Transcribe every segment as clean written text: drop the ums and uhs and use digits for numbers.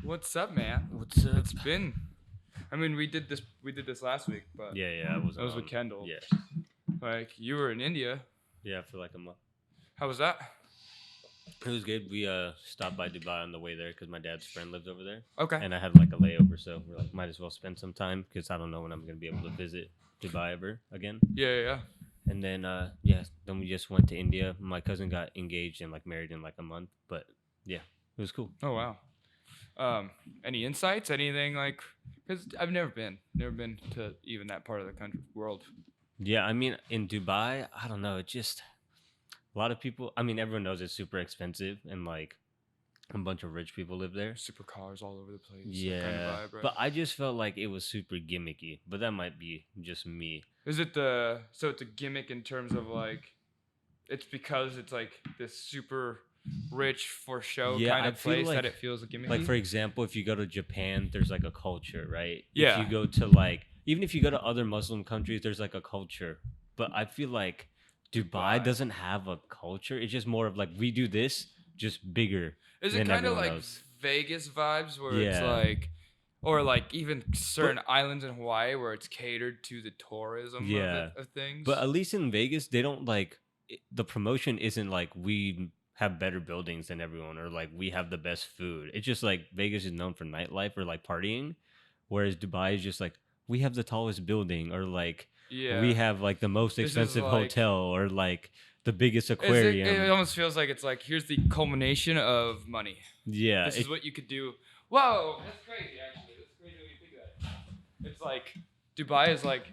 What's up, man? What's up? It's been. I mean, we did this last week, but Yeah, I that wasn't was with on. Kendall. Yeah, Like you were in India. yeah, for like a month. How was that? It was good. We stopped by Dubai on the way there because my dad's friend lives over there, Okay. and I had like a layover, so we're like, might as well spend some time because I don't know when I'm gonna be able to visit Dubai ever again. Yeah. And then then we just went to India. My cousin got engaged and like married in like a month, but yeah, it was cool. Oh wow. Any insights? Anything like? Because I've never been to even that part of the country world. Yeah, I mean in Dubai, I don't know. It just a lot of people. I mean, everyone knows it's super expensive and like a bunch of rich people live there. Supercars all over the place. That kind of Yeah, vibe, right? but I just felt like it was super gimmicky. But that might be just me. Is it so it's a gimmick in terms of like, it's because it's like this super rich for show Yeah, kind I of feel place that like it feels gimmicky. like for example, if you go to Japan, there's like a culture, right? Yeah. If you go to like even if you go to other Muslim countries, there's like a culture. But I feel like Dubai Dubai. doesn't have a culture. It's just more of like we do this just bigger Is it than kind of everyone like else. Vegas vibes where it's Yeah. like, or like even certain islands in Hawaii where it's catered to the tourism Yeah. of things? But at least in Vegas, they don't like the promotion isn't like we have better buildings than everyone or like we have the best food. It's just like Vegas is known for nightlife or like partying, whereas Dubai is just like we have the tallest building or like Yeah. we have like the most This is expensive like- hotel or like the biggest It aquarium. almost feels like it's like, here's the culmination of money. Yeah. This is what you could do. Whoa, that's crazy, actually. That's crazy when you think of that. It's like, Dubai is like,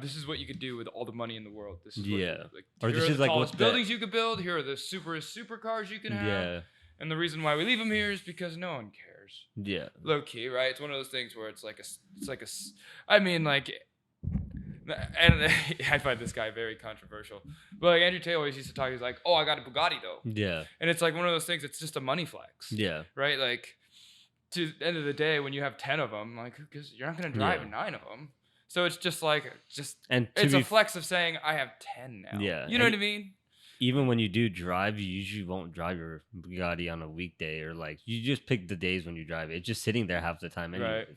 this is what you could do with all the money in the world. This is what Yeah. like, Or here this are is the like tallest what buildings you could build. Here are the supercars you can have. Yeah. And the reason why we leave them here is because no one cares. Yeah. Low key, right? It's one of those things where it's like I mean, like, and I find this guy very controversial. But like Andrew Tate always used to talk. He's like, "Oh, I got a Bugatti though," Yeah. and it's like one of those things. It's just a money flex, Yeah. right? Like, to the end of the day, when you have 10 of them, like, because you're not gonna drive Yeah. 9 of them. So it's just like, And to it's be a flex of saying I have 10 now. Yeah, You know and what I mean? even when you do drive, you usually won't drive your Bugatti on a weekday or like you just pick the days when you drive it. It's just sitting there half the time anyway. Right.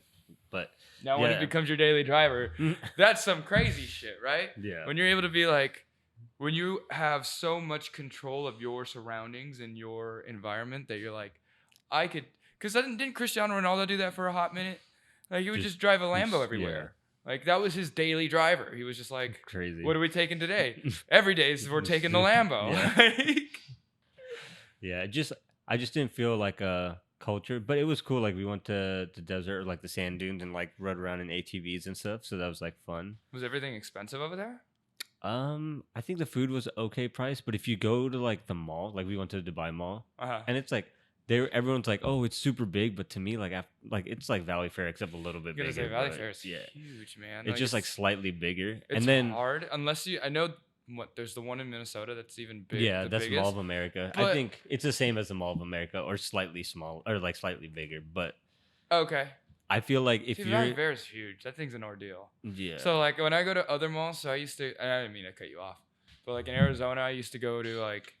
But Now when it Yeah. becomes your daily driver, that's some crazy shit, right? yeah, When you're able to be like, when you have so much control of your surroundings and your environment that you're like, I could, because didn't Cristiano Ronaldo do that for a hot minute? Like he would just drive a Lambo yeah. everywhere. Like that was his daily driver. He was just like, crazy. what are we taking today? Every day we're taking the Lambo. Yeah, I just didn't feel like a culture, but it was cool. Like we went to the desert, like the sand dunes, and like rode around in ATVs and stuff. So that was like fun. Was everything expensive over there? I think the food was okay price, but if you go to like the mall, like we went to the Dubai Mall, Uh-huh. and it's like everyone's like, oh, it's super big, but to me, like like it's like Valley Fair except a little bit I'm gonna bigger. say Valley but Fair is yeah, huge, man. it's just like slightly bigger, it's and then hard unless I know there's the one in Minnesota that's even big. yeah, the that's biggest. Mall of America. I But- think it's the same as the Mall of America, or slightly small, or like slightly bigger. But Okay. I feel like if See, Valley you're Fair is huge. That thing's an ordeal. yeah, So like when I go to other malls, so I used to, and I didn't mean to cut you off, but like in Arizona, I used to go to like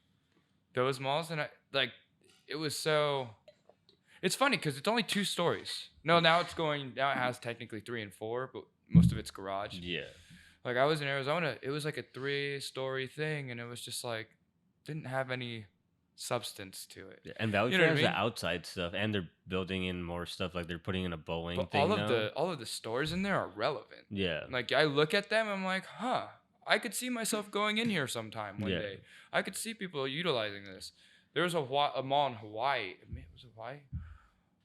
those malls, and it was so. It's funny because it's only 2 stories. No, now it has technically 3 and 4, but most of it's garage. yeah, Like I was in Arizona, it was like a 3-story thing, and it was just like didn't have any substance to it. and Valley You know Fair what I has mean? the outside stuff, and they're building in more stuff. Like they're putting in a bowling But thing all now. of the stores in there are relevant. Yeah, Like I look at them, I'm like, huh, I could see myself going in here sometime one Yeah. day. I could see people utilizing this. There was a mall in Hawaii. Was it Hawaii?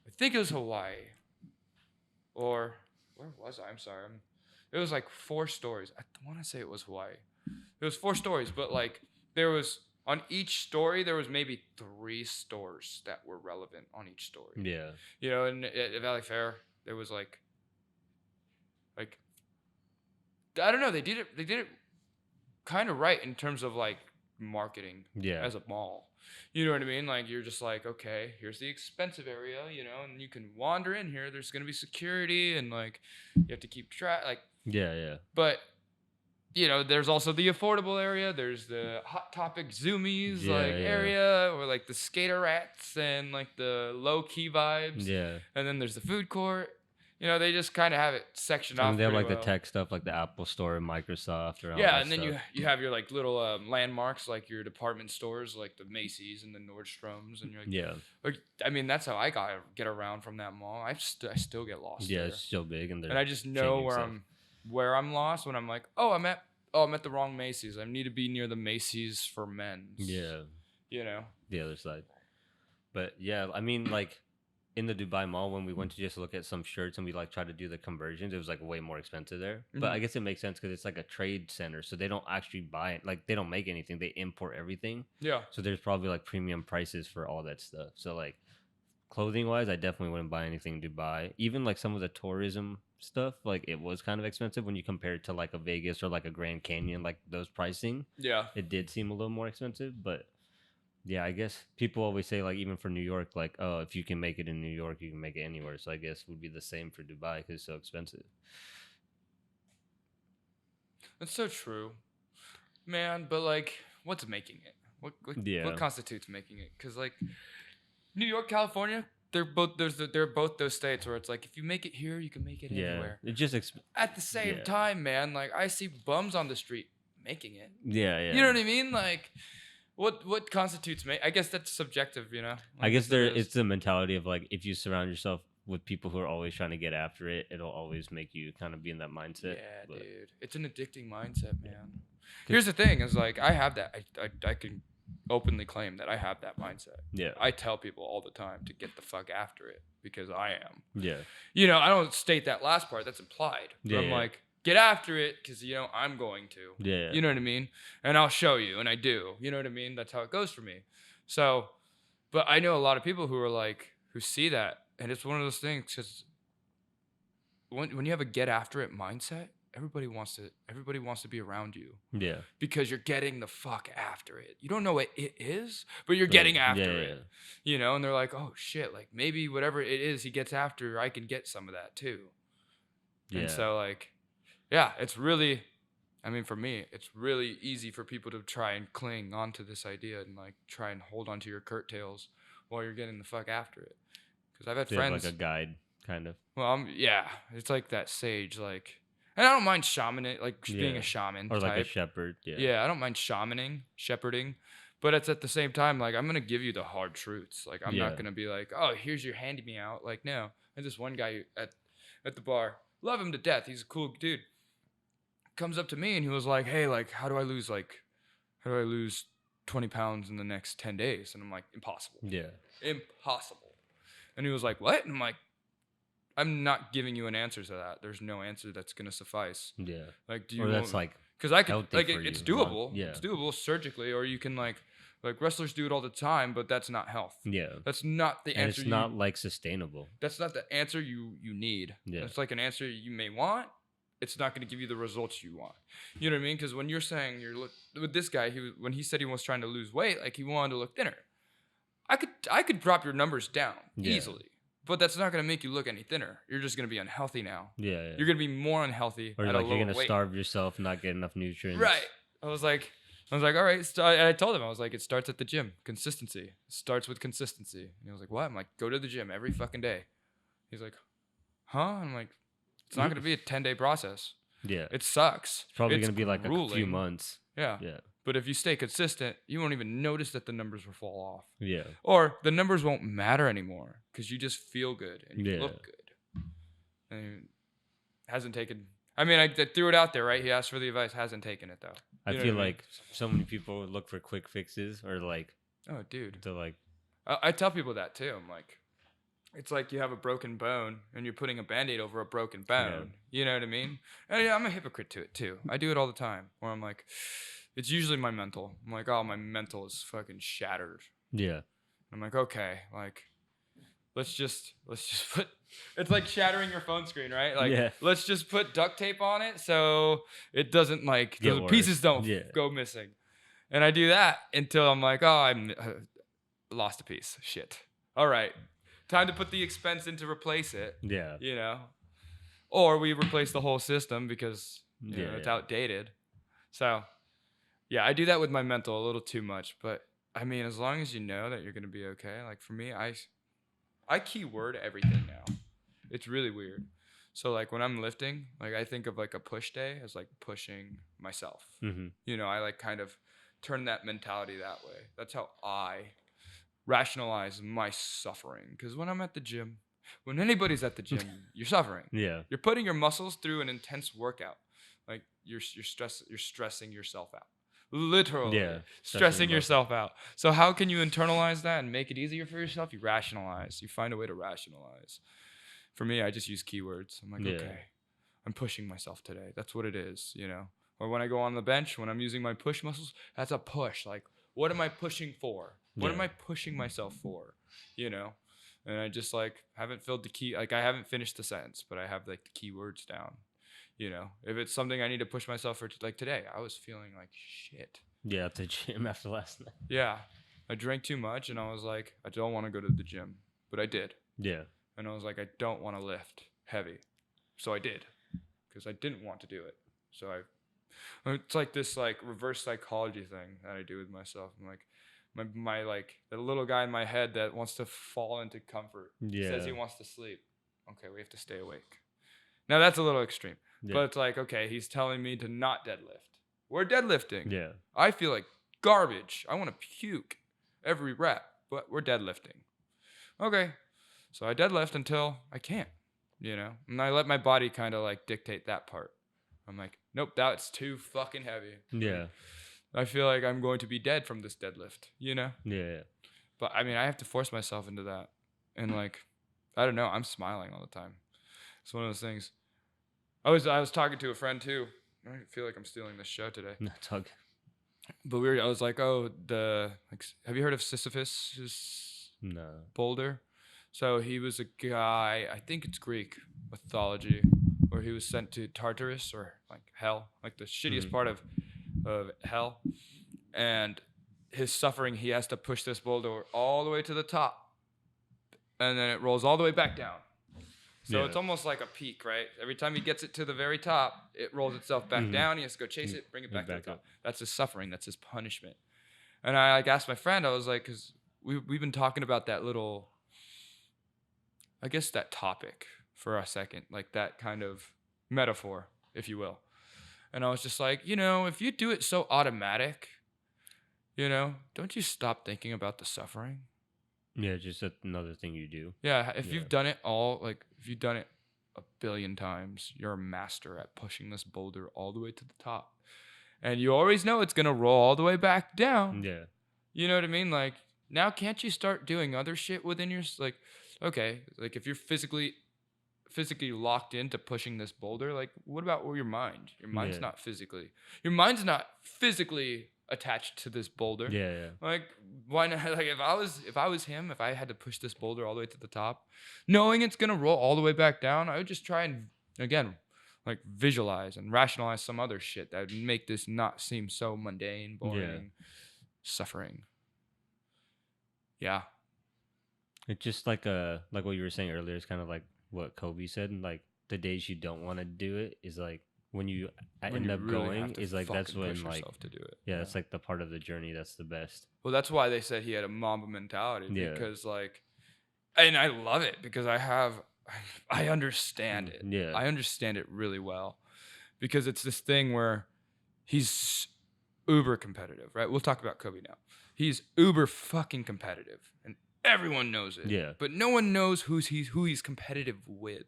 I think it was Hawaii. Or where was I? I'm sorry. It was like 4 stories. I want to say it was Hawaii. It was 4 stories, but like there was on each story there was maybe 3 stores that were relevant on each story. yeah, You know, and at Valley Fair, there was like I don't know, they did it kind of right in terms of like marketing yeah. as a mall. You know what I mean? Like you're just like, okay, here's the expensive area, and you can wander in here. There's gonna be security and like you have to keep track. Like, Yeah, yeah. but there's also the affordable area. There's the Hot Topic Zoomies Yeah, yeah, area, or like the skater rats and like the low key vibes. yeah. And then there's the food court. They just kind of have it sectioned And then off they have pretty like the well. tech stuff, like the Apple Store, and Microsoft, or all Yeah, that and then stuff. you have your like little landmarks, like your department stores, like the Macy's and the Nordstroms, and you're Yeah, I mean, that's how I get around from that mall. I still get lost yeah. there, It's so big, and and they're I just know changing stuff. where I'm lost when I'm like, I'm at the wrong Macy's. I need to be near the Macy's for men's. Yeah, You know. the other side. But yeah, I mean, like in the Dubai Mall when we went to just look at some shirts and we like tried to do the conversions, it was like way more expensive there. But I Mhm. guess it makes sense because it's like a trade center, so they don't actually buy it. Like they don't make anything; they import everything. Yeah. So there's probably like premium prices for all that stuff. So like clothing wise, I definitely wouldn't buy anything in Dubai. Even like some of the tourism stuff, like it was kind of expensive when you compare it to like a Vegas or like a Grand Canyon, like those pricing. Yeah. It did seem a little more expensive, but yeah, I guess people always say like even for New York, like oh, if you can make it in New York, you can make it anywhere. So I guess it would be the same for Dubai because it's so expensive. That's so true, man. But like, what's making it? Yeah, What constitutes making it? Because like New York, California, they're both those states where it's like if you make it here, you can make it yeah. anywhere. It just At the same yeah, time, man, like I see bums on the street making it. yeah, yeah. You know what I mean? Like, what constitutes I guess that's subjective, you know. I I guess guess it there is. it's the mentality of like if you surround yourself with people who are always trying to get after it, it'll always make you kind of be in that mindset. Yeah, But dude, it's an addicting mindset, man. 'cause- Here's the thing: is like I have that. I can openly claim that I have that mindset. yeah, I tell people all the time to get the fuck after it because I am. yeah, I don't state that last part. That's implied. But Yeah, I'm yeah. like, get after it because I'm going to. yeah, You know what I mean? And I'll show you, and I do. You know what I mean? That's how it goes for me. So, but I know a lot of people who are like who see that, and it's one of those things because when you have a get after it mindset, everybody wants to be around you yeah. because you're getting the fuck after it. You don't know what it is, but you're But, getting after yeah, it. And they're like, oh shit, like maybe whatever it is he gets after, I can get some of that too. yeah. And so like, yeah, it's really, I mean, for me, it's really easy for people to try and cling onto this idea and like try and hold onto your curtails while you're getting the fuck after it. Because I've had They have friends. like a guide, kind of. Well, yeah, it's like that sage, like, and I don't mind shamaning, like being Yeah. a shaman Or like a type. shepherd. Yeah. Yeah, I don't mind shepherding, but it's at the same time like I'm gonna give you the hard truths. Like I'm Yeah. not gonna be like, oh, here's your handy me out. Like no, and this one guy at the bar, love him to death. He's a cool dude. Comes up to me and he was like, hey, like how do I lose 20 pounds in the next 10 days? And I'm like, impossible. Yeah. Impossible. And he was like, what? And I'm like, I'm not giving you an answer to that. There's no answer that's gonna suffice. Yeah. Like, do you? Or that's like because I could healthy like for it's you, long- doable. yeah. It's doable surgically, or you can like wrestlers do it all the time, but that's not health. Yeah. That's not the And answer. it's not like sustainable. That's not the answer you need. Yeah. It's like an answer you may want. It's not going to give you the results you want. You know what I mean? Because when you're saying with this guy, when he said he was trying to lose weight, like he wanted to look thinner. I could drop your numbers down easily, but that's not going to make you look any thinner. You're just going to be unhealthy now. Yeah. You're going to be more unhealthy Or at like a you're lower gonna weight. starve yourself, not get enough nutrients. Right. I was like, all right. And I told him, I was like, it starts at the gym. Consistency. It starts with consistency. And he was like, what? I'm like, go to the gym every fucking day. He's like, huh? I'm like, it's not going to be a 10-day process. Yeah. It sucks. It's probably It's gonna be like a few grueling. months. Yeah. Yeah. But if you stay consistent, you won't even notice that the numbers will fall off. Yeah. Or the numbers won't matter anymore because you just feel good and you Yeah. look good. And it hasn't taken. I mean, I threw it out there, right? He asked for the advice. Hasn't taken it though. I You know feel what I mean? like so many people look for quick fixes or like Oh, dude. to like I tell people that too. I'm like, it's like you have a broken bone and you're putting a Band-Aid over a broken bone. You know what I mean? And yeah, I'm a hypocrite to it too. I do it all the time where I'm like, it's usually my mental. I'm like, oh, my mental is fucking shattered. yeah. I'm like, okay, like, let's just put, it's like shattering your phone screen, right? Like, Yeah. let's just put duct tape on it so it doesn't like, Get the worse. pieces don't Yeah. go missing. And I do that until I'm like, oh, I'm lost a piece. Shit. All right. Time to put the expense in to replace it, Yeah. Or we replace the whole system because, it's Yeah. outdated. So yeah, I do that with my mental a little too much, but I mean, as long as you know that you're gonna be okay. Like for me, I keyword everything now. It's really weird. So like when I'm lifting, like I think of like a push day as like pushing myself. Mm-hmm. I like kind of turn that mentality that way. That's how I rationalize my suffering. Because when I'm at the gym, when anybody's at the gym, you're suffering. Yeah. You're putting your muscles through an intense workout. Like you're stressing yourself out. Literally Yeah. Stressing your stressing muscle. yourself out. So how can you internalize that and make it easier for yourself? You rationalize. You find a way to rationalize. For me, I just use keywords. I'm like, Yeah. okay, I'm pushing myself today. That's what it is. Or when I go on the bench, when I'm using my push muscles, that's a push. Like, what am I pushing for? What am Yeah. I pushing myself for? You know? And I just like haven't filled the key. Like, I haven't finished the sentence, but I have like the keywords down. If it's something I need to push myself for, like today, I was feeling like shit. Yeah. At the gym after last night. Yeah. I drank too much and I was like, I don't want to go to the gym, but I did. Yeah. And I was like, I don't want to lift heavy. So I did because I didn't want to do it. So it's like this like reverse psychology thing that I do with myself. I'm like, my like the little guy in my head that wants to fall into comfort says he Yeah. wants to sleep. Okay, we have to stay awake. Now that's a little extreme, Yeah. but it's like, okay, he's telling me to not deadlift. We're deadlifting. Yeah. I feel like garbage. I want to puke every rep, but we're deadlifting. Okay. So I deadlift until I can't, and I let my body kind of like dictate that part. I'm like, nope, that's too fucking heavy. Yeah. I feel like I'm going to be dead from this deadlift. Yeah. But I mean, I have to force myself into that. And like, I don't know, I'm smiling all the time. It's one of those things. I was talking to a friend too. I feel like I'm stealing this show today. No, talk. But I was like, oh, have you heard of Sisyphus' No. boulder? So he was a guy, I think it's Greek mythology, where he was sent to Tartarus or like hell, like the shittiest part of hell. And his suffering, he has to push this boulder all the way to the top. And then it rolls all the way back down. So it's almost like a peak, right? Every time he gets it to the very top, it rolls itself back down. He has to go chase it, bring it back to the top. Up. That's his suffering. That's his punishment. And I like asked my friend, I was like, because we've been talking about that little, I guess that topic for a second, like that kind of metaphor, if you will. And I was just like, if you do it so automatic, don't you stop thinking about the suffering? Yeah, just another thing you do. Yeah, if you've done it if you've done it a billion times, you're a master at pushing this boulder all the way to the top. And you always know it's going to roll all the way back down. Yeah. You know what I mean? Like, now can't you start doing other shit within your, like, okay, like if you're physically locked into pushing this boulder, like what about your mind? Your mind's not physically attached to this boulder. Yeah. Like, why not? Like, if I was him, if I had to push this boulder all the way to the top, knowing it's gonna roll all the way back down, I would just try and again, like visualize and rationalize some other shit that would make this not seem so mundane, boring, suffering. Yeah. It's just like what you were saying earlier. It's kind of like what Kobe said. Like the days you don't want to do it is like when you end up really going is like that's when like to do it. Yeah, it's like the part of the journey that's the best. Well, that's why they said he had a Mamba mentality because like, and I love it because I understand it. Yeah, I understand it really well because it's this thing where he's uber competitive, right? We'll talk about Kobe now. He's uber fucking competitive, and everyone knows it. Yeah, but no one knows who he's competitive with.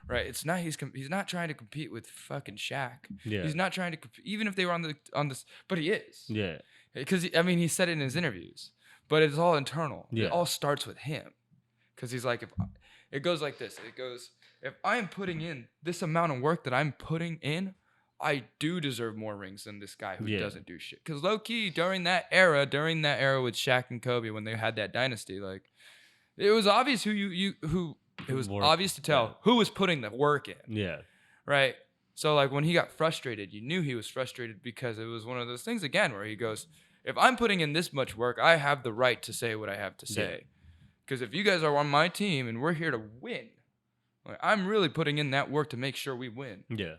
Right, it's not he's not trying to compete with fucking Shaq. Yeah, he's not trying to compete, even if they were on this, but he is. Yeah, because I mean he said it in his interviews, but it's all internal. Yeah, it all starts with him, because he's like, if it goes like this, it goes, if I am putting in this amount of work that I'm putting in, I do deserve more rings than this guy who doesn't do shit. Because low key during that era with Shaq and Kobe when they had that dynasty, like it was obvious who. It was obvious to tell who was putting the work in. Yeah. Right? So, like, when he got frustrated, you knew he was frustrated because it was one of those things, again, where he goes, if I'm putting in this much work, I have the right to say what I have to say. Because if you guys are on my team and we're here to win, like, I'm really putting in that work to make sure we win. Yeah.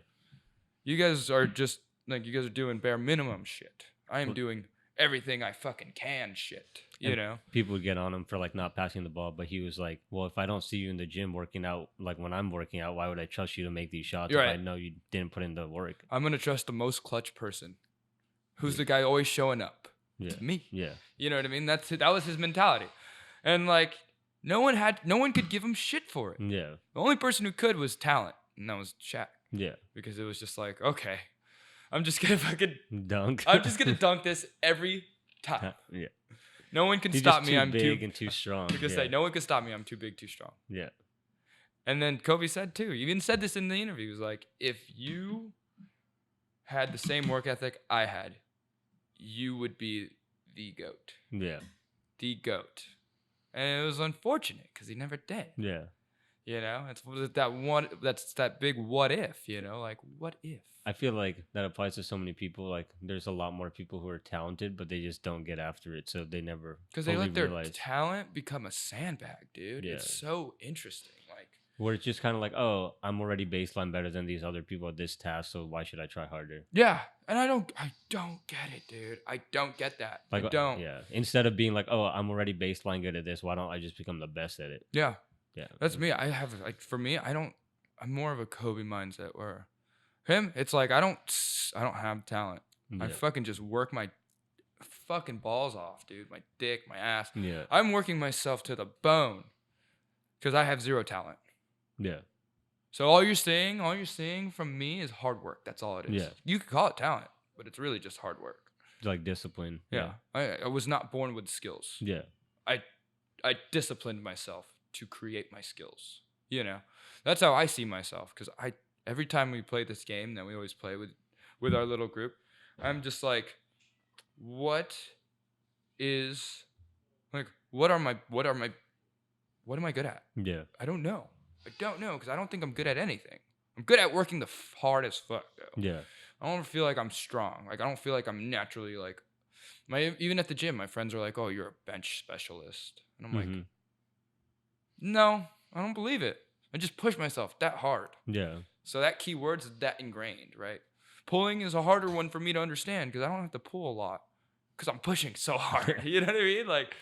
You guys are just like you guys are doing bare minimum shit. I am Well, doing everything I fucking can shit. You and know? people would get on him for like not passing the ball, but he was like, "Well, if I don't see you in the gym working out, like when I'm working out, why would I trust you to make these shots You're if right. I know you didn't put in the work?" I'm gonna trust the most clutch person. Who's Yeah. the guy always showing up? Yeah, It's me. yeah, You know what I mean? That was his mentality. And like no one could give him shit for it. yeah, The only person who could was talent, and that was Shaq. yeah. Because it was just like, okay, I'm just gonna Dunk. dunk this every time. Yeah, No one can he's stop just me. too I'm big too. and too strong. Because Yeah, say no one can stop me. I'm too big, too strong. yeah, And then Kobe said too. He even said this in the interview. He was like, if you had the same work ethic I had, you would be the GOAT. yeah, The GOAT. And it was unfortunate because he never did. yeah. You know, it's that big what if, you know, like what if? I feel like that applies to so many people. Like, there's a lot more people who are talented, but they just don't get after it, so they never Because they fully let their realize. talent become a sandbag, dude. Yeah. It's so interesting. Like, Where it's just kind of like, oh, I'm already baseline better than these other people at this task, so why should I try harder? yeah, and I don't get it, dude. I don't get that. Like, I don't. yeah. Instead of being like, oh, I'm already baseline good at this, why don't I just become the best at it? Yeah, Yeah, that's me. I have like for me, I'm more of a Kobe mindset where him, it's like I don't have talent. I yeah, fucking just work my fucking balls off, dude. My dick, my ass. yeah, I'm working myself to the bone because I have zero talent. yeah, So all you're seeing from me is hard work. That's all it is. Yeah. You could call it talent, but it's really just hard work. like discipline. Yeah. I was not born with skills. Yeah, I disciplined myself to create my skills. You know, that's how I see myself. Because every time we play this game that we always play with our little group, I'm just like, what am I good at? yeah, I don't know. I don't know because I don't think I'm good at anything. I'm good at working the hard as fuck though. yeah, I don't feel like I'm strong. Like I don't feel like I'm naturally like even at the gym, my friends are like, "Oh, you're a bench specialist," and I'm like, Mhm. "No, I don't believe it. I just push myself that hard." Yeah, So that keyword's that ingrained, right? Pulling is a harder one for me to understand because I don't have to pull a lot because I'm pushing so hard. You know what I mean? Like,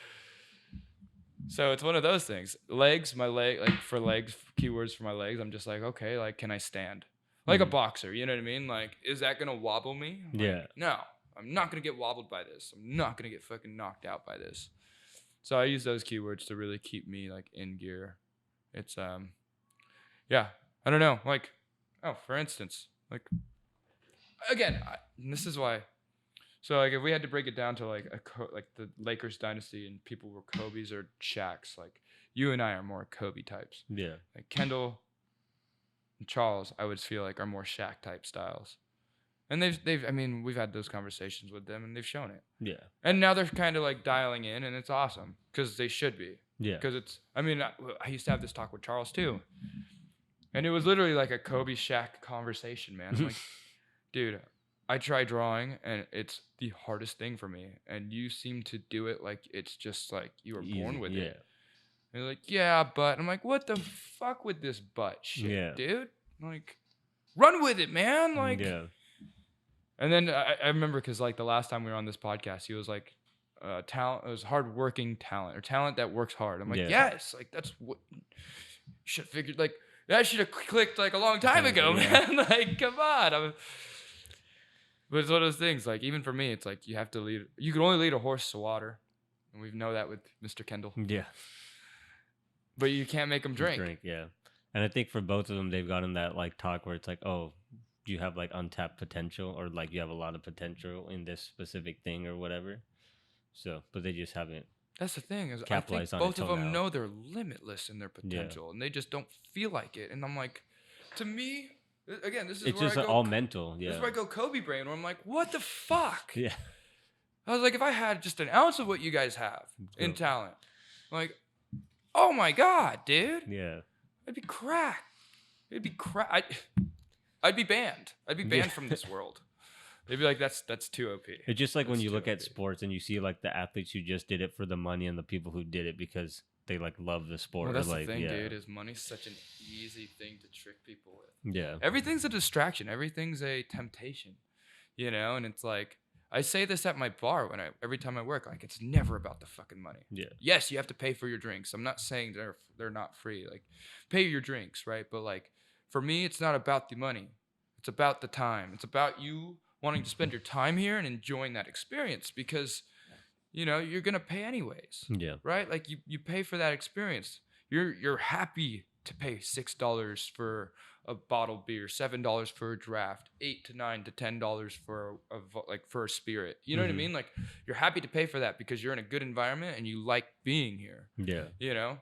so it's one of those things. Legs, like for legs, keywords for my legs. I'm just like, okay, like, can I stand? Like a Mhm. boxer, you know what I mean? Like, is that gonna wobble me? Like, Yeah. no, I'm not gonna get wobbled by this. I'm not gonna get fucking knocked out by this. So I use those keywords to really keep me like in gear. It's yeah, I don't know. Like, oh, for instance, like again, and this is why. So like, if we had to break it down to like like the Lakers dynasty and people were Kobe's or Shaq's, like you and I are more Kobe types. Yeah. Like Kendall and Charles, I would feel like are more Shaq type styles. And I mean, we've had those conversations with them and they've shown it. Yeah. And now they're kind of like dialing in and it's awesome because they should be. Yeah. Because it's, I mean, I used to have this talk with Charles too. And it was literally like a Kobe Shaq conversation, man. I'm like, dude, I try drawing and it's the hardest thing for me. And you seem to do it like it's just like you were born Easy, with yeah. it. And they're like, yeah, but I'm like, what the fuck with this butt shit, Yeah. dude? Like, run with it, man. Like, yeah. and then I remember because like the last time we were on this podcast, he was like, talent, it was hardworking talent or talent that works hard. I'm like, Yeah. yes, like that's what you should have figured. Like that should have clicked like a long time ago, Yeah. man. Like, come on. But it's one of those things. Like even for me, it's like you have to lead. You can only lead a horse to water, and we know that with Mr. Kendall. Yeah. But you can't make him drink. Yeah. And I think for both of them, they've gotten that like talk where it's like, oh, you have like untapped potential or like you have a lot of potential in this specific thing or whatever. So, but they just haven't. That's the thing is, I think Capitalize on it both of till them now. know they're limitless in their potential, and they just don't feel like it. And I'm like, to me, again, this is It's where just I go, all mental. This Yeah. is where I go Kobe brain, where I'm like, what the fuck? Yeah. I was like, if I had just an ounce of what you guys have in Go. talent, like, oh my god, dude, Yeah. I'd be cracked. It'd be crack. I'd be banned. I'd be banned Yeah. from this world. They'd be like, that's too OP. It's just like when That's you too look at OP. sports and you see like the athletes who just did it for the money and the people who did it because they like love the sport. Well, that's or, like, the thing, yeah. dude. Is money's such an easy thing to trick people with. Yeah. Everything's a distraction. Everything's a temptation. you know. And it's like I say this at my bar every time I work, like it's never about the fucking money. Yeah. Yes, you have to pay for your drinks. I'm not saying they're not free. Like pay your drinks, right? But like for me, it's not about the money. It's about the time. It's about you wanting to spend your time here and enjoying that experience because you know you're gonna pay anyways, Yeah. right? Like you pay for that experience. You're happy to pay $6 for a bottled beer, $7 for a draft, $8 to $9 to $10 for like for a spirit. You know what I Mhm. mean? Like you're happy to pay for that because you're in a good environment and you like being here. Yeah. You know,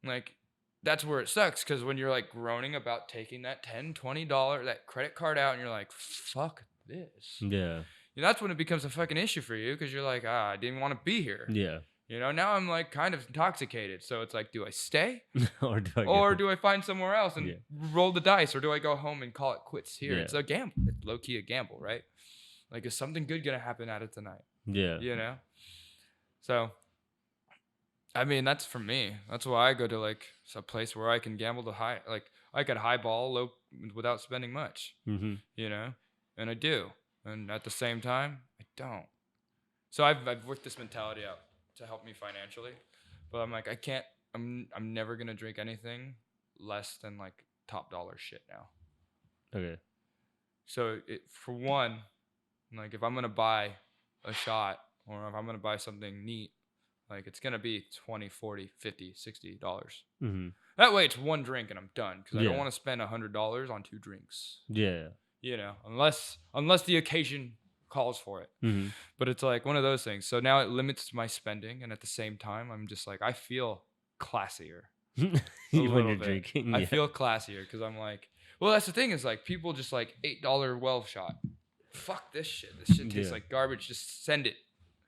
like that's where it sucks because when you're like groaning about taking that $10, $20 that credit card out and you're like, fuck this. Yeah. You know, that's when it becomes a fucking issue for you because you're like, I didn't want to be here. Yeah. You know, now I'm like kind of intoxicated. So it's like, do I stay Or do I or go? do I find somewhere else and Yeah. roll the dice or do I go home and call it quits here? Yeah. It's a gamble. It's low key a gamble, right? Like, is something good going to happen out of tonight? Yeah. You know? So, I mean, that's for me. That's why I go to like a place where I can gamble the high, like I could highball low without spending much, Mhm. you know? And I do. And at the same time, I don't. So I've worked this mentality out to help me financially, but I'm like I'm never gonna drink anything less than like top dollar shit now. Okay. So for one, like if I'm gonna buy a shot or if I'm gonna buy something neat, like it's gonna be 20, 40, 50, $60. Mhm. That way it's one drink and I'm done because I don't Yeah. want to spend $100 on 2 drinks. Yeah. You know, unless the occasion calls for it. Mhm. But it's like one of those things. So now it limits my spending, and at the same time, I'm just like I feel classier a When little you're bit. drinking, I yeah. feel classier because I'm like, well, that's the thing is like people just like $8 well shot. Fuck this shit. This shit tastes Yeah. like garbage. Just send it.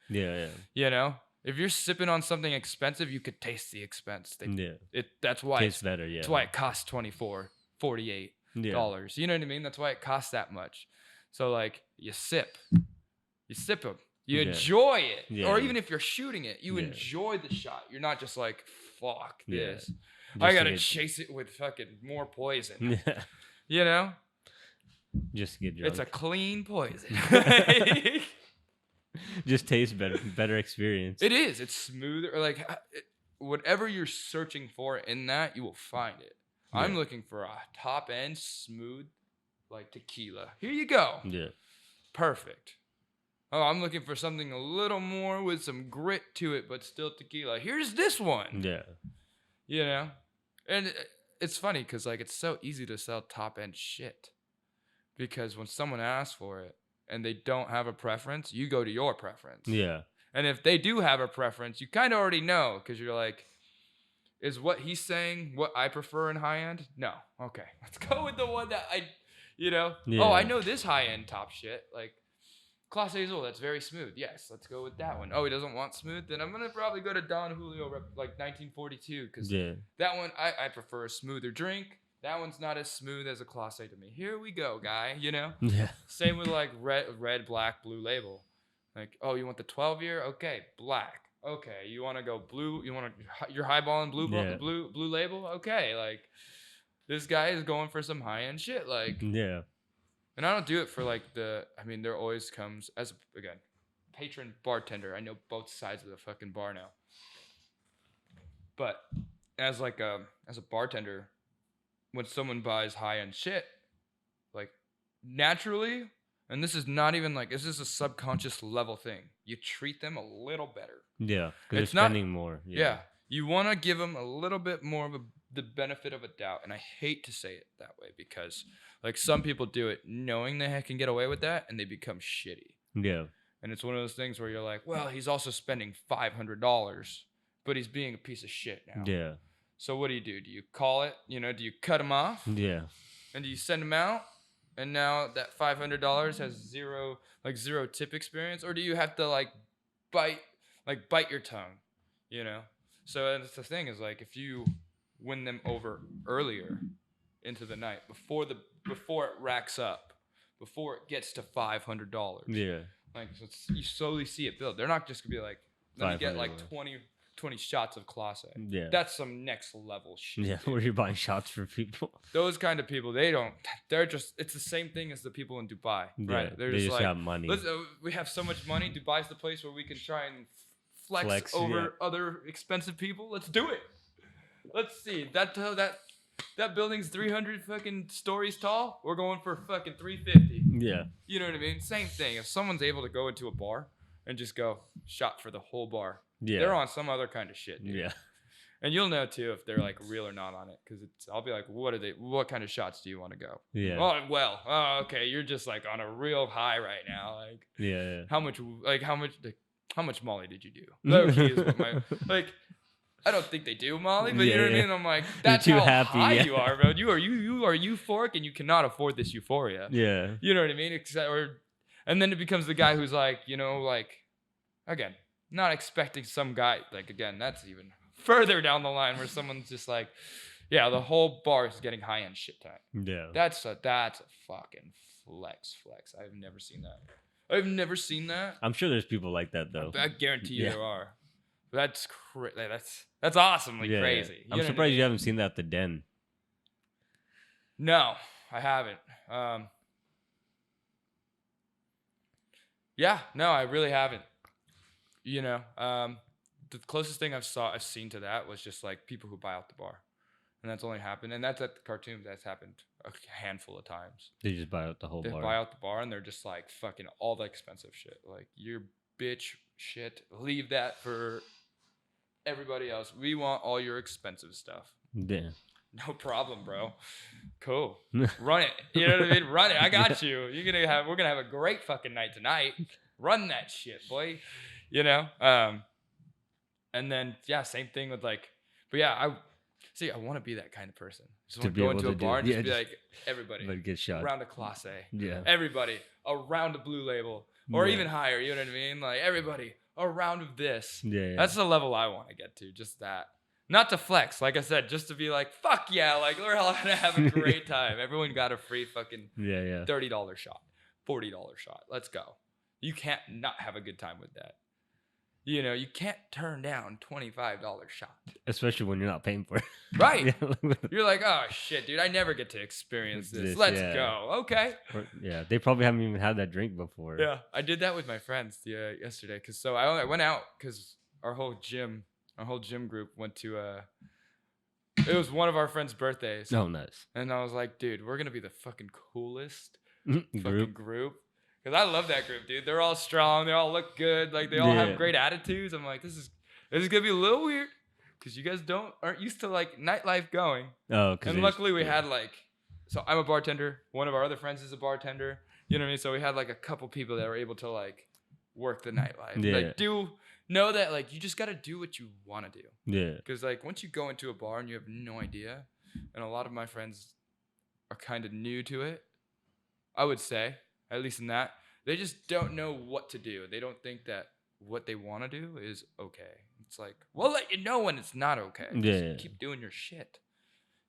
Yeah. Yeah. You know, if you're sipping on something expensive, you could taste the expense. Yeah. That's why Tastes better. Yeah. that's why it costs 24, 48 Yeah. dollars. You know what I mean? That's why it costs that much. So like you sip them, you Yeah. enjoy it, Yeah, or yeah. even if you're shooting it, you Yeah. enjoy the shot. You're not just like fuck Yeah. this. Just I to gotta get- chase it with fucking more poison. Yeah. You know, Just to get drunk. it's a clean poison. Just tastes better. Better experience. It is. It's smoother. Or like whatever you're searching for in that, you will find it. I'm Yeah. looking for a top end smooth, like tequila. Here you go. Yeah. Perfect. Oh, I'm looking for something a little more with some grit to it, but still tequila. Here's this one. Yeah. You know, and it's funny because like it's so easy to sell top end shit because when someone asks for it and they don't have a preference, you go to your preference. Yeah. And if they do have a preference, you kind of already know because you're like, is what he's saying what I prefer in high end? No. Okay, let's go with the one that Yeah. Oh, I know this high end top shit. Like Clase Azul, that's very smooth. Yes, let's go with that one. Oh, he doesn't want smooth? Then I'm going to probably go to Don Julio, like 1942, because Yeah. that one, I prefer a smoother drink. That one's not as smooth as a Clase to me. Here we go, guy, you know? Yeah. Same with like red, black, blue label. Like, oh, you want the 12 year? Okay, black. Okay, you want to go blue? You're highballing blue, Yeah. blue label? Okay, like this guy is going for some high end shit. Like, Yeah. and I don't do it for like there always comes as again, patron bartender. I know both sides of the fucking bar now. But as a bartender, when someone buys high end shit, like naturally, and this is not even like this is a subconscious level thing. You treat them a little better. Yeah. Because It's they're not- spending more. Yeah. You want to give them a little bit more of the benefit of a doubt. And I hate to say it that way because like some people do it knowing they can get away with that and they become shitty. Yeah. And it's one of those things where you're like, well, he's also spending $500, but he's being a piece of shit now. Yeah. So what do? Do you call it? You know, do you cut him off? Yeah. And do you send him out? And now that $500 has zero tip experience? Or do you have to bite your tongue, you know? So that's the thing is like if you win them over earlier into the night before it racks up, before it gets to $500. Yeah. Like so you slowly see it build. They're not just gonna be like, let me get like 500. 20 shots of Class A. Yeah. That's some next level shit. Yeah, dude. where you're buying shots for people. Those kind of people, they're just, it's the same thing as the people in Dubai, Yeah, right? They're they just like, have money. we have so much money. Dubai's the place where we can try and flex Yeah. over other expensive people. Let's do it. Let's see. That building's 300 fucking stories tall. We're going for fucking 350. Yeah. You know what I mean? Same thing. If someone's able to go into a bar and just go shot for the whole bar, Yeah. they're on some other kind of shit, dude. Yeah. And you'll know too if they're like real or not on it, because I'll be like, what kind of shots do you want to go? Yeah. Oh, okay, you're just like on a real high right now. Like, Yeah. how much Molly did you do? Low key is what like. I don't think they do Molly, but you know what I mean. I'm like, that's too how happy, high yeah. you are, bro. You are euphoric, and you cannot afford this euphoria. Yeah. You know what I mean? And then it becomes the guy who's like, again, not expecting some guy. Like, again, that's even further down the line where someone's just like, yeah, the whole bar is getting high end shit time. Yeah. That's a fucking flex. I've never seen that. I'm sure there's people like that though. I guarantee you Yeah. there are. That's that's awesomely Yeah, crazy. yeah. You I'm know what I surprised mean? you haven't seen that at the Den. No, I haven't. Yeah, no, I really haven't. The closest thing I've seen to that was just like people who buy out the bar, and that's only happened, and that's at the cartoons. That's happened a handful of times. They just buy out the whole They bar. buy out the bar, and they're just like fucking all the expensive shit. Like, your bitch shit, leave that for everybody else. We want all your expensive stuff. Yeah. No problem, bro. Cool. Run it. You know what I mean? Run it. I got you. We're gonna have a great fucking night tonight. Run that shit, boy. And then same thing with like, but yeah, I want to be that kind of person. Just want to go into a bar and just be like, everybody, get shot. around a Class A. Yeah. Everybody around a Blue Label or even higher. You know what I mean? Like, everybody a round of this. Yeah. That's the level I want to get to. Just that. Not to flex, like I said, just to be like, fuck yeah, like, we're all gonna have a great time. Everyone got a free fucking $30 shot, $40 shot. Let's go. You can't not have a good time with that. You can't turn down $25 shot. Especially when you're not paying for it. Right. You're like, oh shit, dude, I never get to experience this. Let's go. Okay. They probably haven't even had that drink before. Yeah, I did that with my friends yesterday. I went out because our whole gym group went to it was one of our friends' birthdays. Oh, nice. And I was like, dude, we're gonna be the fucking coolest fucking group. Cause I love that group, dude. They're all strong, they all look good, like they all have great attitudes. I'm like, this is gonna be a little weird because you guys aren't used to like nightlife going. Oh, and luckily we had so I'm a bartender, one of our other friends is a bartender. You know what I mean? So we had like a couple people that were able to like work the nightlife. Yeah. Like know that like you just gotta do what you wanna do. Yeah. Because like once you go into a bar and you have no idea, and a lot of my friends are kind of new to it, I would say, at least in that, they just don't know what to do. They don't think that what they want to do is okay. It's like, we'll let you know when it's not okay. Just keep doing your shit.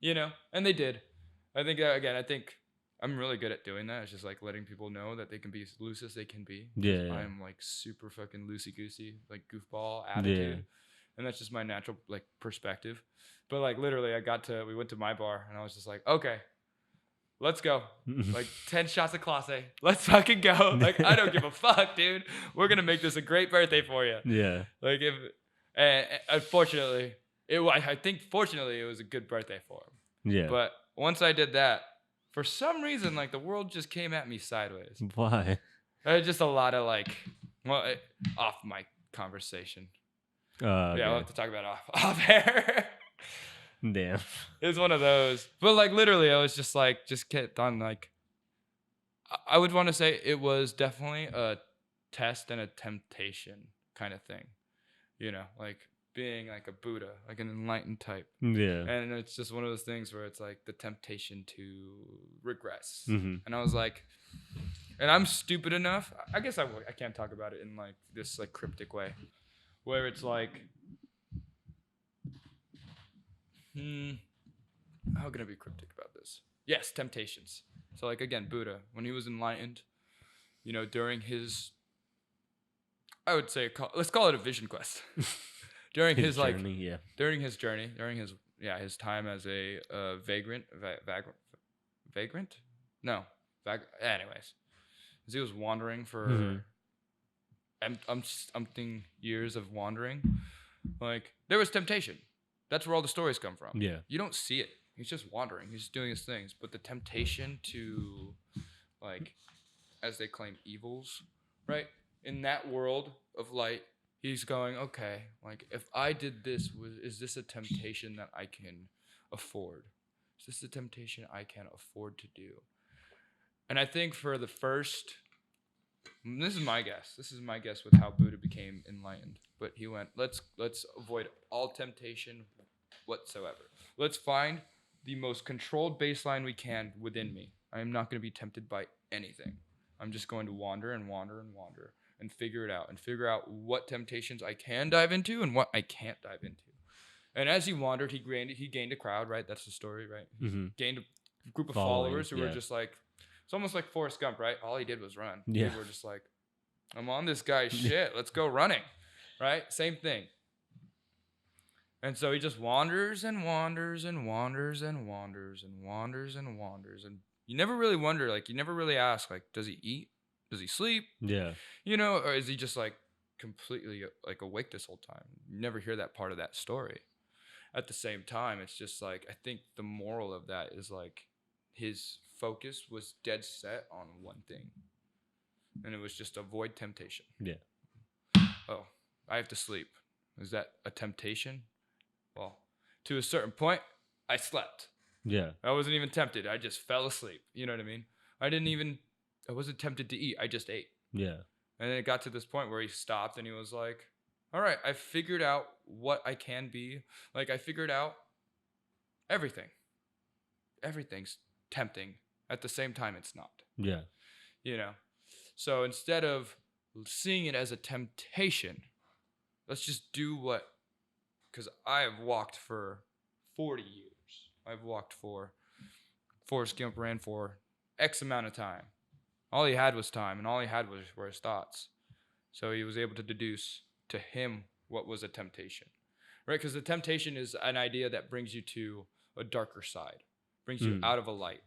And they did. I think, I think I'm really good at doing that. It's just like letting people know that they can be as loose as they can be. Yeah. I'm like super fucking loosey-goosey, like goofball attitude. Yeah. And that's just my natural like perspective. But like literally we went to my bar and I was just like, okay, let's go. Like 10 shots of Class A. Let's fucking go. Like, I don't give a fuck, dude. We're going to make this a great birthday for you. Yeah. Like unfortunately, I think fortunately it was a good birthday for him. Yeah. But once I did that, for some reason, like the world just came at me sideways. Why? Just a lot of like, off mic conversation. Okay. Yeah, we'll have to talk about off air. Damn. It was one of those. But like literally, I was just like, just get done. Like, I would want to say it was definitely a test and a temptation kind of thing. Like being like a Buddha, like an enlightened type. Yeah. And it's just one of those things where it's like the temptation to regress. Mm-hmm. And I was like, and I'm stupid enough. I guess I can't talk about it in like this like cryptic way, where it's like, how can I be cryptic about this? Yes, temptations. So like again, Buddha, when he was enlightened, during his, I would say, let's call it a vision quest. during His his like journey, yeah. during his journey, during his time as a vagrant? No, anyways, as he was wandering for umpting years of wandering, like there was temptation. That's where all the stories come from. Yeah. You don't see it. He's just wandering. He's doing his things, but the temptation to, like, as they claim, evils, right? In that world of light, he's going, okay, like if I did this, is this a temptation that I can afford? Is this a temptation I can afford to do? And I think for the first, this is my guess. This is my guess with how Buddha became enlightened. But he went, let's avoid all temptation whatsoever. Let's find the most controlled baseline we can within me. I am not going to be tempted by anything. I'm just going to wander and wander and wander and figure out what temptations I can dive into and what I can't dive into. And as he wandered, he gained a crowd, right? That's the story, right? Mm-hmm. Gained a group of Following, followers who were just like, it's almost like Forrest Gump, right? All he did was run. Yeah. People were just like, I'm on this guy's shit. Let's go running, right? Same thing. And so he just wanders and wanders and wanders and wanders and wanders and wanders. And you never really wonder, like, you never really ask, like, does he eat? Does he sleep? Yeah. You know, or is he just like completely like awake this whole time? You never hear that part of that story. At the same time, it's just like, I think the moral of that is like his focus was dead set on one thing. And it was just avoid temptation. Yeah. Oh, I have to sleep. Is that a temptation? Well, to a certain point, I slept. Yeah. I wasn't even tempted. I just fell asleep. You know what I mean? I wasn't tempted to eat. I just ate. Yeah. And then it got to this point where he stopped and he was like, all right, I figured out what I can be. Like, I figured out everything. Everything's tempting. At the same time, it's not. Yeah. You know? So instead of seeing it as a temptation, let's just do what, because I have walked for 40 years. I've walked for, Forrest Gump ran for X amount of time. All he had was time, and all he had were his thoughts. So he was able to deduce to him what was a temptation, right? Because the temptation is an idea that brings you to a darker side, brings you out of a light,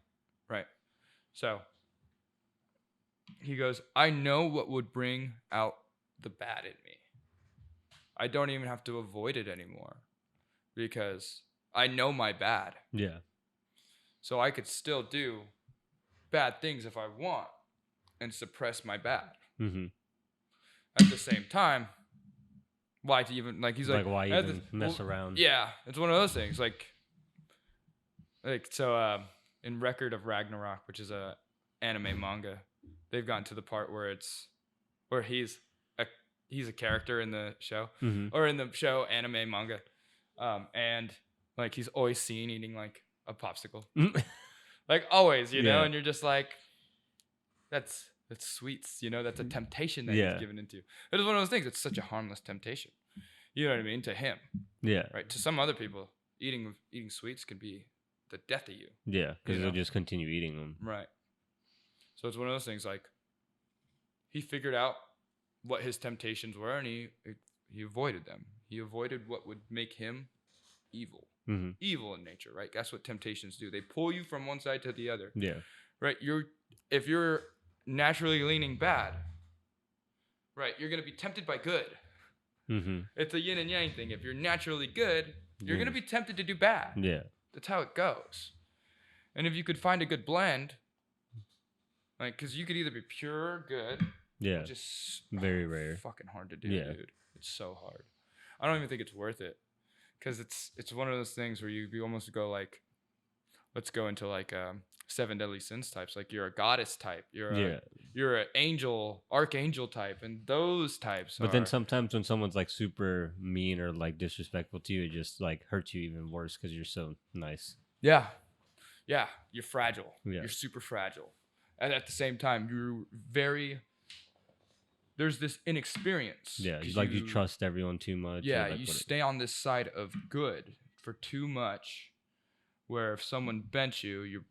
right? So he goes, I know what would bring out the bad in me. I don't even have to avoid it anymore because I know my bad. Yeah. So I could still do bad things if I want and suppress my bad. Mm-hmm. At the same time, why to even, like, he's like why even mess around? Yeah, it's one of those things. Like so in Record of Ragnarok, which is a anime manga, they've gotten to the part where he's a character in the show, or in the show anime manga, and like he's always seen eating like a popsicle, like always, you know, and you're just like, that's sweets, you know, that's a temptation that he's given into. It is one of those things. It's such a harmless temptation, you know what I mean, to him. Yeah. Right. To some other people, eating sweets can be the death of you. Yeah, because they'll just continue eating them. Right. So it's one of those things. Like, he figured out what his temptations were, and he avoided them. He avoided what would make him evil. Evil in nature, right? That's what temptations do. They pull you from one side to the other. Yeah. Right. If you're naturally leaning bad, right, you're gonna be tempted by good. It's a yin and yang thing. If you're naturally good, you're gonna be tempted to do bad. Yeah. That's how it goes. And if you could find a good blend, like, because you could either be pure good, which is very rare, fucking hard to do, dude. It's so hard. I don't even think it's worth it, because it's one of those things where you almost go like, let's go into like 7 deadly sins types. Like, you're a goddess type, you're an angel, archangel type, and those types. But then sometimes when someone's like super mean or like disrespectful to you, it just like hurts you even worse because you're so nice. Yeah, you're fragile. You're super fragile, and at the same time, there's this inexperience. Yeah, you trust everyone too much. Yeah, you stay on this side of good for too much, where if someone bent you,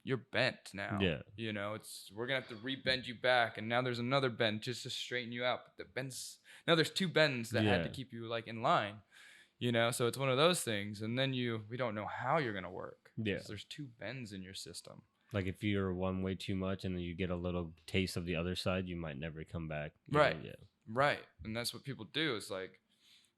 you're bent now. Yeah. You know, we're gonna have to re-bend you back, and now there's another bend just to straighten you out. But now there's 2 bends that had to keep you like in line. You know, so it's one of those things. And then we don't know how you're gonna work. Yeah. 'Cause there's two bends in your system. Like if you're one way too much and then you get a little taste of the other side, you might never come back. Right. Yeah. Right. And that's what people do. Is like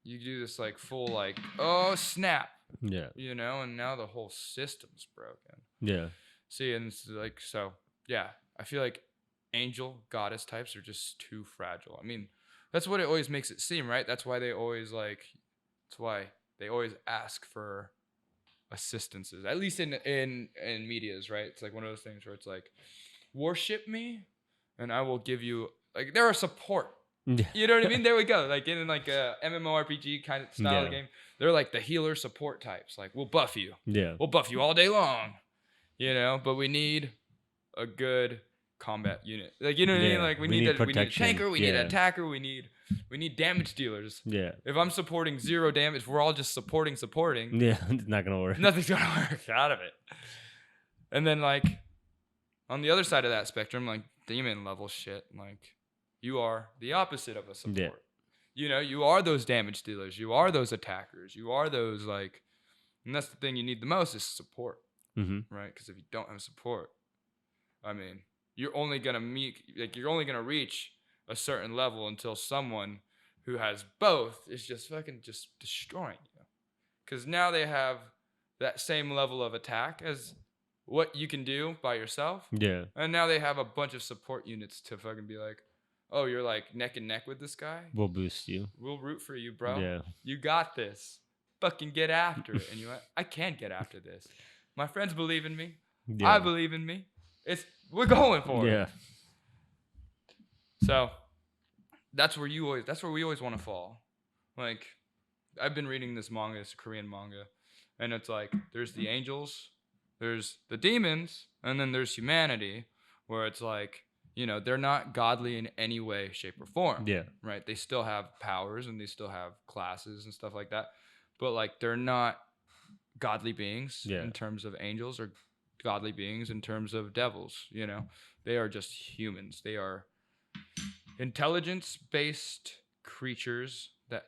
you do this like full like, oh snap, Yeah. you know, and now the whole system's broken. Yeah. See, and it's like so yeah, I feel like angel goddess types are just too fragile. I mean, that's what it always makes it seem, right? That's why they always ask for assistances. At least in medias, right? It's like one of those things where it's like, worship me and I will give you like they're a support. Yeah. You know what I mean? There we go. Like in like a MMORPG kind of style of Yeah. game, they're like the healer support types. Like we'll buff you. Yeah. We'll buff you all day long. You know, but we need a good combat unit. Like you know what I mean? Yeah, Like we we need need a protection. tanker, we need Yeah. an attacker, we need damage dealers. Yeah. If I'm supporting 0 damage, we're all just supporting. Yeah. It's not gonna work. Nothing's gonna work out of it. And then like on the other side of that spectrum, like demon level shit, like you are the opposite of a support. Yeah. You know, you are those damage dealers, you are those attackers, you are those like, and that's the thing you need the most is support, Mm-hmm. right? Because if you don't have support, I mean, you're only gonna reach a certain level until someone who has both is just fucking just destroying you. Because now they have that same level of attack as what you can do by yourself. Yeah. And now they have a bunch of support units to fucking be like, oh, you're like neck and neck with this guy? We'll boost you. We'll root for you, bro. Yeah. You got this. Fucking get after it. And I can't get after this. My friends believe in me. Yeah. I believe in me. We're going for it. Yeah. So that's where we always want to fall. Like, I've been reading this manga, it's a Korean manga, and it's like there's the angels, there's the demons, and then there's humanity, where it's like, you know, they're not godly in any way, shape, or form. Yeah. Right? They still have powers and they still have classes and stuff like that. But like they're not godly beings in terms of angels or godly beings in terms of devils, you know. They are just humans. They are intelligence-based creatures that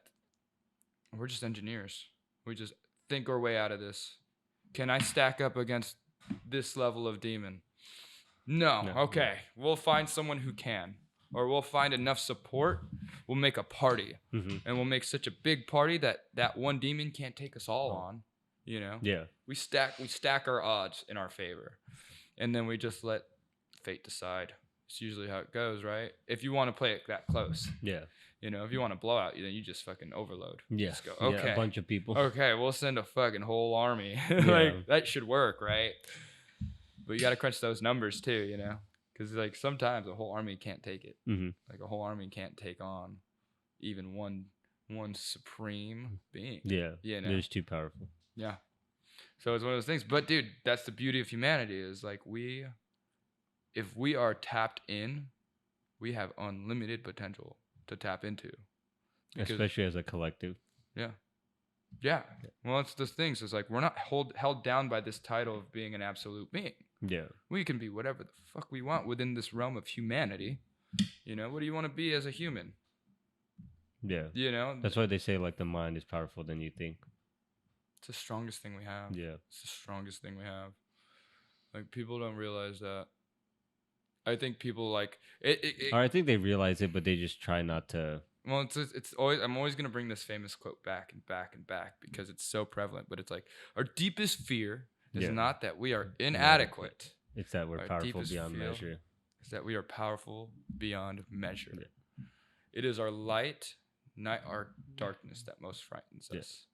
we're just engineers. We just think our way out of this. Can I stack up against this level of demon? No. Okay. We'll find someone who can. Or we'll find enough support. We'll make a party. Mm-hmm. And we'll make such a big party that one demon can't take us all on. You know? Yeah. We stack our odds in our favor. And then we just let fate decide. It's usually how it goes, right? If you want to play it that close. Yeah. You know, if you want to blow out, then you just fucking overload. Yeah. Just go, okay. Yeah, a bunch of people. Okay, we'll send a fucking whole army. Yeah. Like, that should work, right? But you got to crunch those numbers too, you know? Because, like, sometimes a whole army can't take it. Mm-hmm. Like, a whole army can't take on even one supreme being. Yeah. You know? They're just too powerful. Yeah. So it's one of those things. But, dude, that's the beauty of humanity is, like, if we are tapped in, we have unlimited potential to tap into. Especially as a collective. Yeah. Yeah. Well, it's the thing. So it's like we're not held down by this title of being an absolute being. Yeah. We can be whatever the fuck we want within this realm of humanity. You know, what do you want to be as a human? Yeah. You know? That's why they say, like, the mind is powerful than you think. It's the strongest thing we have. Yeah. It's the strongest thing we have. Like, people don't realize that. I think people like it Or I think they realize it, but they just try not to. well, it's always I'm always gonna bring this famous quote back and back and back because it's so prevalent. But it's like our deepest fear is not that we are inadequate. It's that we're Our powerful deepest beyond fear measure. is that we are powerful beyond measure. Yeah. It is our light, not our darkness, that most frightens us.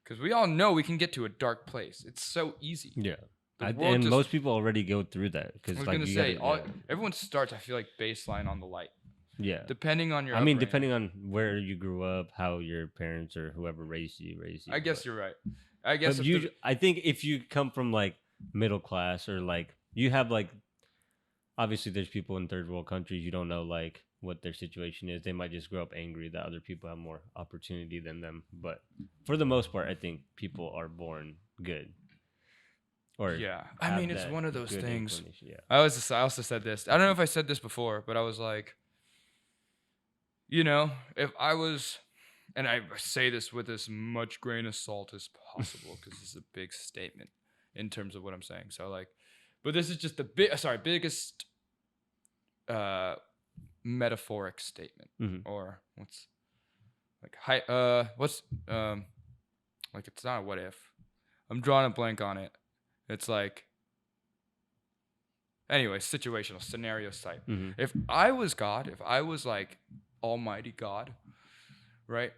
Because we all know we can get to a dark place. It's so easy. Yeah. The world And just- most people already go through that. I was Like, gonna you say, gotta, everyone starts. I feel like baseline on the light, yeah. depending on your. I mean, upbringing. depending on where you grew up, how your parents or whoever raised you. I guess but- you're right. I guess But if I think if you come from like middle class or like you have like, obviously there's people in third world countries, you don't know like what their situation is. They might just grow up angry that other people have more opportunity than them. But for the most part, I think people are born good. Or yeah, I have mean, it's that one of those good things. inclination, Yeah. I also said this. I don't know if I said this before, but I was like, you know, if I was and I say this with as much grain of salt as possible because this is a big statement in terms of what I'm saying. So like, but this is just the biggest metaphoric statement, or what's like what's like it's not a what if. I'm drawing a blank on it. It's like anyway, situational scenario type. If I was God, if I was like Almighty God, right?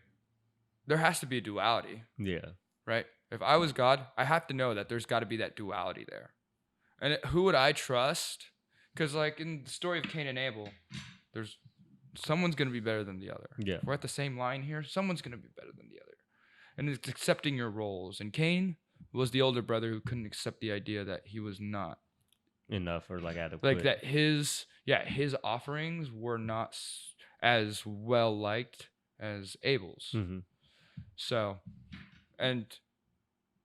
There has to be a duality. Yeah. Right? If I was God, I have to know that there's got to be that duality there. And who would I trust? Because like in the story of Cain and Abel, there's someone's going to be better than the other. Yeah. If we're at the same line here, someone's going to be better than the other. And it's accepting your roles. And Cain was the older brother who couldn't accept the idea that he was not enough or like adequate. Like that his offerings were not as well liked as Abel's. So, and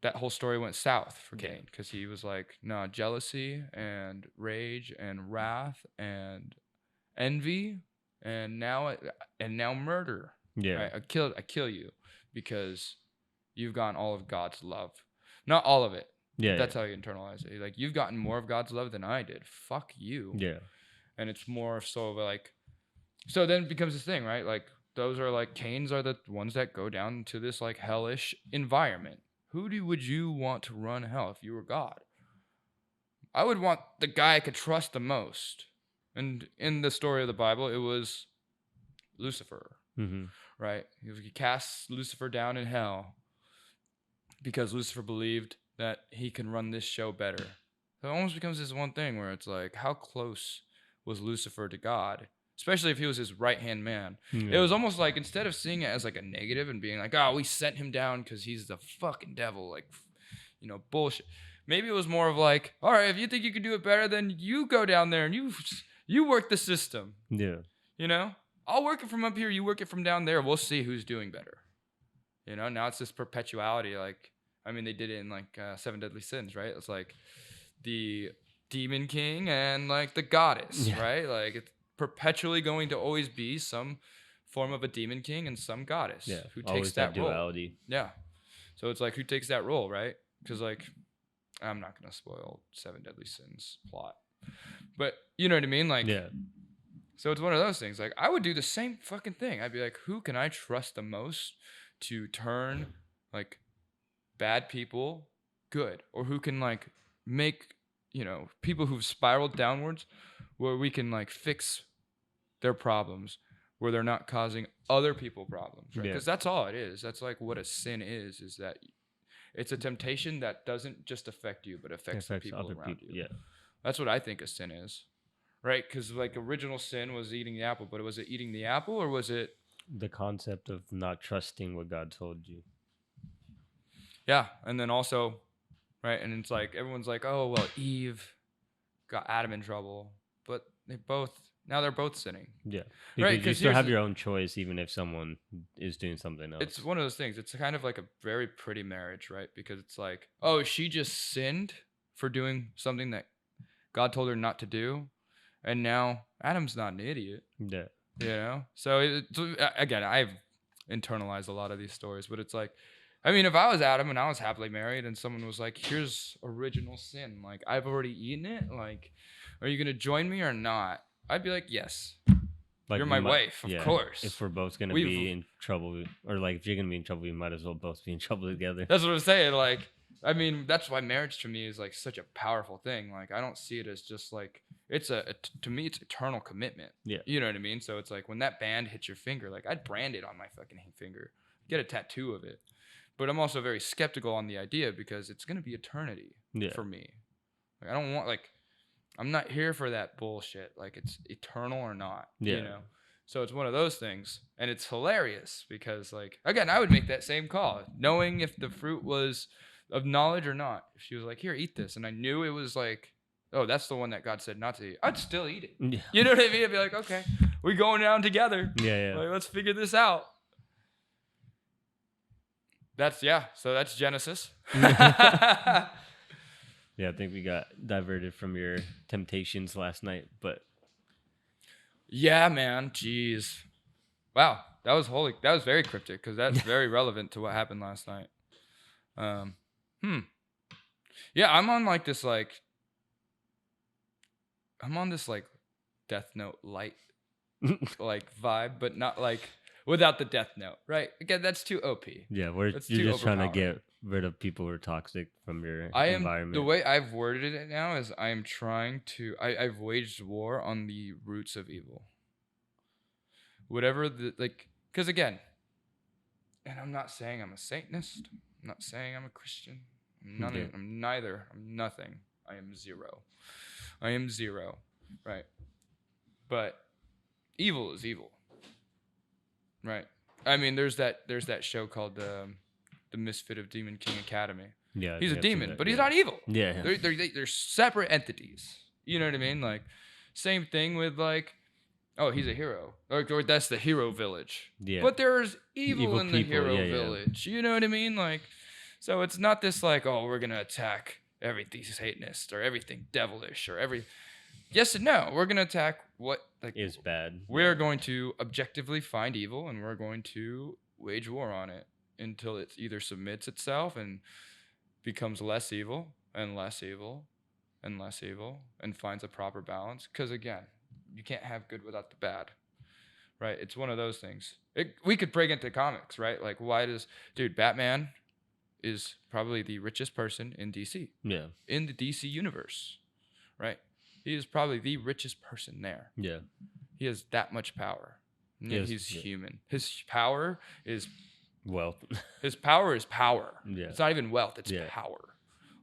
that whole story went south for Cain because he was like, no, jealousy and rage and wrath and envy and now murder. Yeah. Right? I kill you because you've gotten all of God's love. Not all of it. Yeah. That's how you internalize it. Like, you've gotten more of God's love than I did. Fuck you. Yeah. And it's more so of like, so then it becomes this thing, right? Like, those are like, Cains are the ones that go down to this like hellish environment. Would you want to run hell if you were God? I would want the guy I could trust the most. And in the story of the Bible, it was Lucifer, right? He casts Lucifer down in hell because Lucifer believed that he can run this show better. So it almost becomes this one thing where it's like, how close was Lucifer to God? Especially if he was his right-hand man. Yeah. It was almost like, instead of seeing it as like a negative and being like, oh, we sent him down because he's the fucking devil, like, bullshit. Maybe it was more of like, all right, if you think you can do it better, then you go down there and you work the system. Yeah. I'll work it from up here, you work it from down there. We'll see who's doing better. Now it's this perpetuality. Like, I mean, they did it in like 7 Deadly Sins, right? It's like the demon king and like the goddess, right? Like, it's perpetually going to always be some form of a demon king and some goddess who takes that duality role. Yeah. So it's like, who takes that role, right? Because like, I'm not gonna spoil 7 Deadly Sins plot, but you know what I mean? Like, yeah. So it's one of those things. Like, I would do the same fucking thing. I'd be like, who can I trust the most to turn like bad people good, or who can like make people who've spiraled downwards, where we can like fix their problems, where they're not causing other people problems, right? Because that's all it is. That's like what a sin is that it's a temptation that doesn't just affect you, but affects the people around you. Yeah, that's what I think a sin is, right? Because like, original sin was eating the apple, but was it eating the apple, or was it the concept of not trusting what God told you? Yeah, and then also, right, and it's like, everyone's like, oh, well, Eve got Adam in trouble, but they're both sinning. Yeah, right. You still have your own choice, even if someone is doing something else. It's one of those things. It's kind of like a very pretty marriage, right? Because it's like, oh, she just sinned for doing something that God told her not to do, and now Adam's not an idiot. Yeah. So again, I've internalized a lot of these stories, but it's like, I mean, if I was Adam and I was happily married and someone was like, here's original sin, like, I've already eaten it, like, are you going to join me or not? I'd be like, yes. Like, you're my wife, of course. If we're both going to be in trouble, or like, if you're going to be in trouble, we might as well both be in trouble together. That's what I'm saying. Like, I mean, that's why marriage to me is like such a powerful thing. Like, I don't see it as just like, to me, it's eternal commitment. Yeah. You know what I mean? So it's like, when that band hits your finger, like, I'd brand it on my fucking finger, get a tattoo of it. But I'm also very skeptical on the idea, because it's going to be eternity for me. Like, I don't want, like, I'm not here for that bullshit. Like, it's eternal or not, So it's one of those things. And it's hilarious because, like, again, I would make that same call, knowing if the fruit was of knowledge or not. If she was like, here, eat this, and I knew it was like, oh, that's the one that God said not to eat, I'd still eat it. Yeah. You know what I mean? I'd be like, okay, we're going down together. Yeah. Like, let's figure this out. So that's Genesis. Yeah, I think we got diverted from your temptations last night, but yeah, man, jeez, wow, That was holy. That was very cryptic because that's very relevant to what happened last night. Um, hmm. Yeah, I'm on this like Death Note light like vibe, but not like without the Death Note, right? Again, that's too OP. Yeah, where That's you're too just trying to overpowering. get rid of people who are toxic from your I am the environment. way I've worded it now is I am trying to I've waged war on the roots of evil. Whatever the like, because again, and I'm not saying I'm a Satanist. I'm not saying I'm a Christian. Yeah. I'm neither. I'm nothing. I am zero. I am zero. Right. But evil is evil. Right. I mean, there's that show called the Misfit of Demon King Academy. Yeah, I He's a think I've seen demon, that. but he's Yeah. not evil. Yeah. They're separate entities. You know what I mean? Like, same thing with like, oh, he's a hero, or that's the hero village. Yeah. But there's evil Evil in the people, hero yeah, yeah. village. You know what I mean? Like, so it's not this like, oh, we're gonna attack everything Satanist or everything devilish or every. Yes and no. We're gonna attack what like Is bad. we're going to objectively find evil and we're going to wage war on it until it either submits itself and becomes less evil and less evil and less evil and finds a proper balance. Because again, you can't have good without the bad, right? It's one of those things. We could break into comics, right? Like, why does, dude, Batman is probably the richest person in DC, Yeah. in the DC universe, right? He is probably the richest person there. Yeah. He has that much power. And yet Yes, he's yeah. human. His power is Wealth. power. Yeah. It's not even wealth, it's Yeah. power.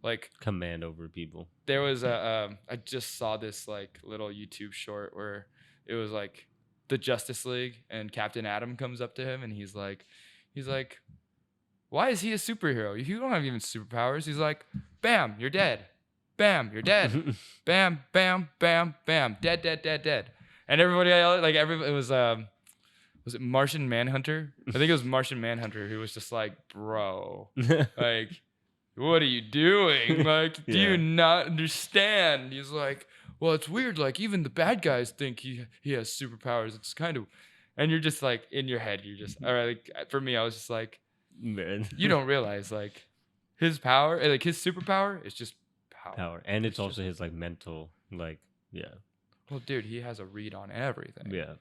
Like, Command over people. there was I just saw this like little YouTube short where it was like the Justice League and Captain Atom comes up to him and he's like, why is he a superhero? You don't have even superpowers. He's like, bam, you're dead. Bam, you're dead. Bam, bam, bam, bam. Dead, dead, dead, dead. And everybody, like, everybody, it was it Martian Manhunter? I think it was Martian Manhunter who was just like, bro, like, what are you doing? Like, do Yeah. you not understand? He's like, well, it's weird. Like, even the bad guys think he has superpowers. It's kind of, and you're just like, in your head, you're just, all right. Like, for me, I was just like, Man. you don't realize, like, his power, like, his superpower is just Power. And it's It's also just- his like mental, like, yeah. Well, dude, he has a read on everything. Yeah.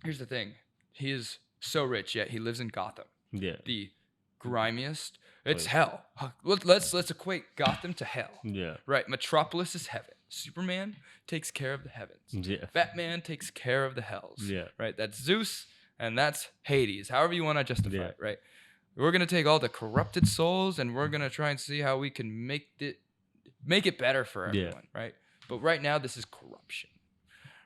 Here's the thing. He is so rich, yet he lives in Gotham. Yeah. The grimiest. It's Place. hell. Let's equate Gotham to hell. Yeah. Right. Metropolis is heaven. Superman takes care of the heavens. Yeah. Batman takes care of the hells. Yeah. Right. That's Zeus and that's Hades. However you want to justify Yeah. it. Right. We're gonna take all the corrupted souls and we're gonna try and see how we can make it better for Yeah. everyone. Right. But right now this is corruption.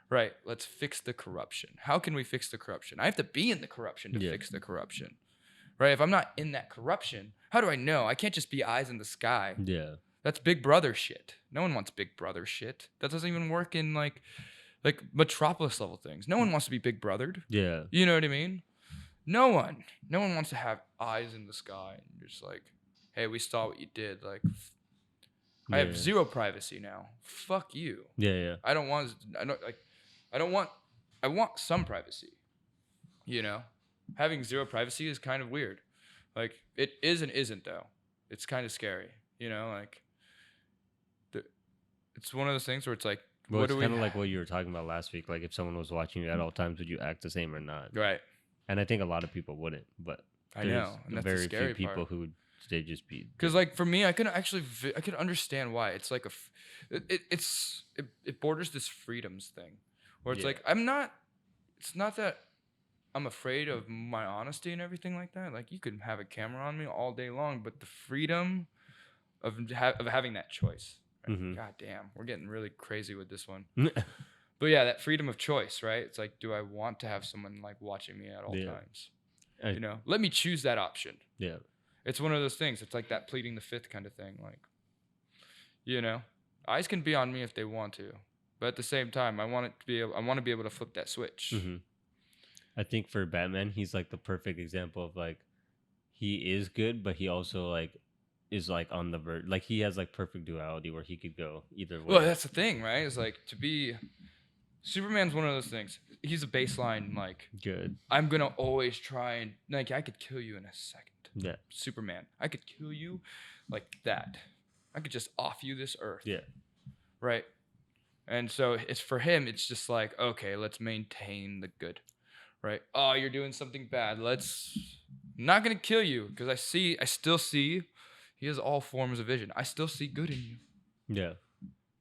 Right. Let's fix the corruption. How can we fix the corruption? I have to be in the corruption to Yeah. fix the corruption. Right. If I'm not in that corruption, how do I know? I can't just be eyes in the sky. Yeah. That's Big Brother shit. No one wants Big Brother shit. That doesn't even work in like Metropolis level things. No one wants to be Big Brothered. Yeah. You know what I mean? No one wants to have eyes in the sky and you're just like, hey, we saw what you did. Like, I have Yeah. zero privacy now. Fuck you. Yeah. Yeah. I want some privacy. You know? Having zero privacy is kind of weird. Like, it is and isn't though. It's kind of scary. You know, like it's one of those things where it's like, Well, what it's do we kind of like what you were talking about last week. Like, if someone was watching you at all times, would you act the same or not? right. And I think a lot of people wouldn't. But I know. And that's the very scary few people part. who would they just be Because like for me, I could understand why. It's like it borders this freedoms thing, where it's Yeah. like it's not that I'm afraid of my honesty and everything like that. Like you could have a camera on me all day long, but the freedom of having that choice. Right? Mhm. God damn, we're getting really crazy with this one. But yeah, that freedom of choice, right? It's like, do I want to have someone like watching me at all Yeah. times? I- You know, let me choose that option. Yeah. It's one of those things. It's like that pleading the fifth kind of thing. Like, you know, eyes can be on me if they want to, but at the same time, I want to be able to flip that switch. Mhm. I think for Batman, he's like the perfect example of like he is good, but he also like is like on the verge. Like he has like perfect duality where he could go either way. Well, that's the thing, right? It's like Superman's one of those things. He's a baseline, like, Good. I'm gonna always try and, like, I could kill you in a second. Yeah. Superman, I could kill you like that. I could just off you this earth. Yeah. Right. And so it's for him, it's just like, okay, let's maintain the good. Right. Oh, you're doing something bad. I'm not gonna kill you because I still see he has all forms of vision. I still see good in you. Yeah.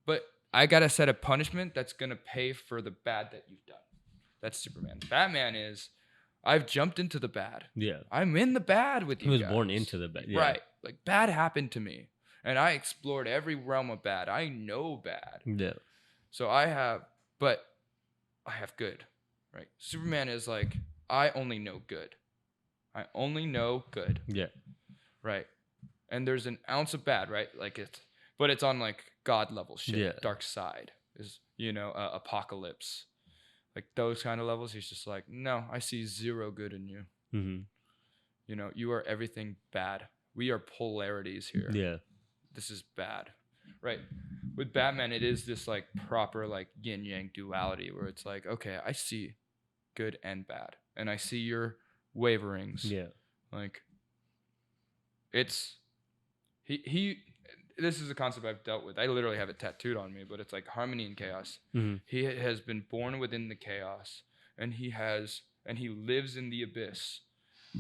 But I gotta set a punishment that's gonna pay for the bad that you've done. That's Superman. Batman is, I've jumped into the bad. Yeah. I'm in the bad with He you was guys. born into the bad. Yeah. Right. Like, bad happened to me. And I explored every realm of bad. I know bad. Yeah. So but I have good. Right. Superman is like, I only know good. I only know good. Yeah. Right. And there's an ounce of bad, right? Like, but it's on like God level shit. Yeah. Dark side is, apocalypse. Like those kind of levels. He's just like, no, I see zero good in you. Mm-hmm. You are everything bad. We are polarities here. Yeah. This is bad. Right. With Batman, it is this like proper like yin yang duality where it's like, okay, I see good and bad. And I see your waverings. Yeah. Like, it's he this is a concept I've dealt with. I literally have it tattooed on me, but it's like harmony and chaos. Mm-hmm. He has been born within the chaos, and he lives in the abyss.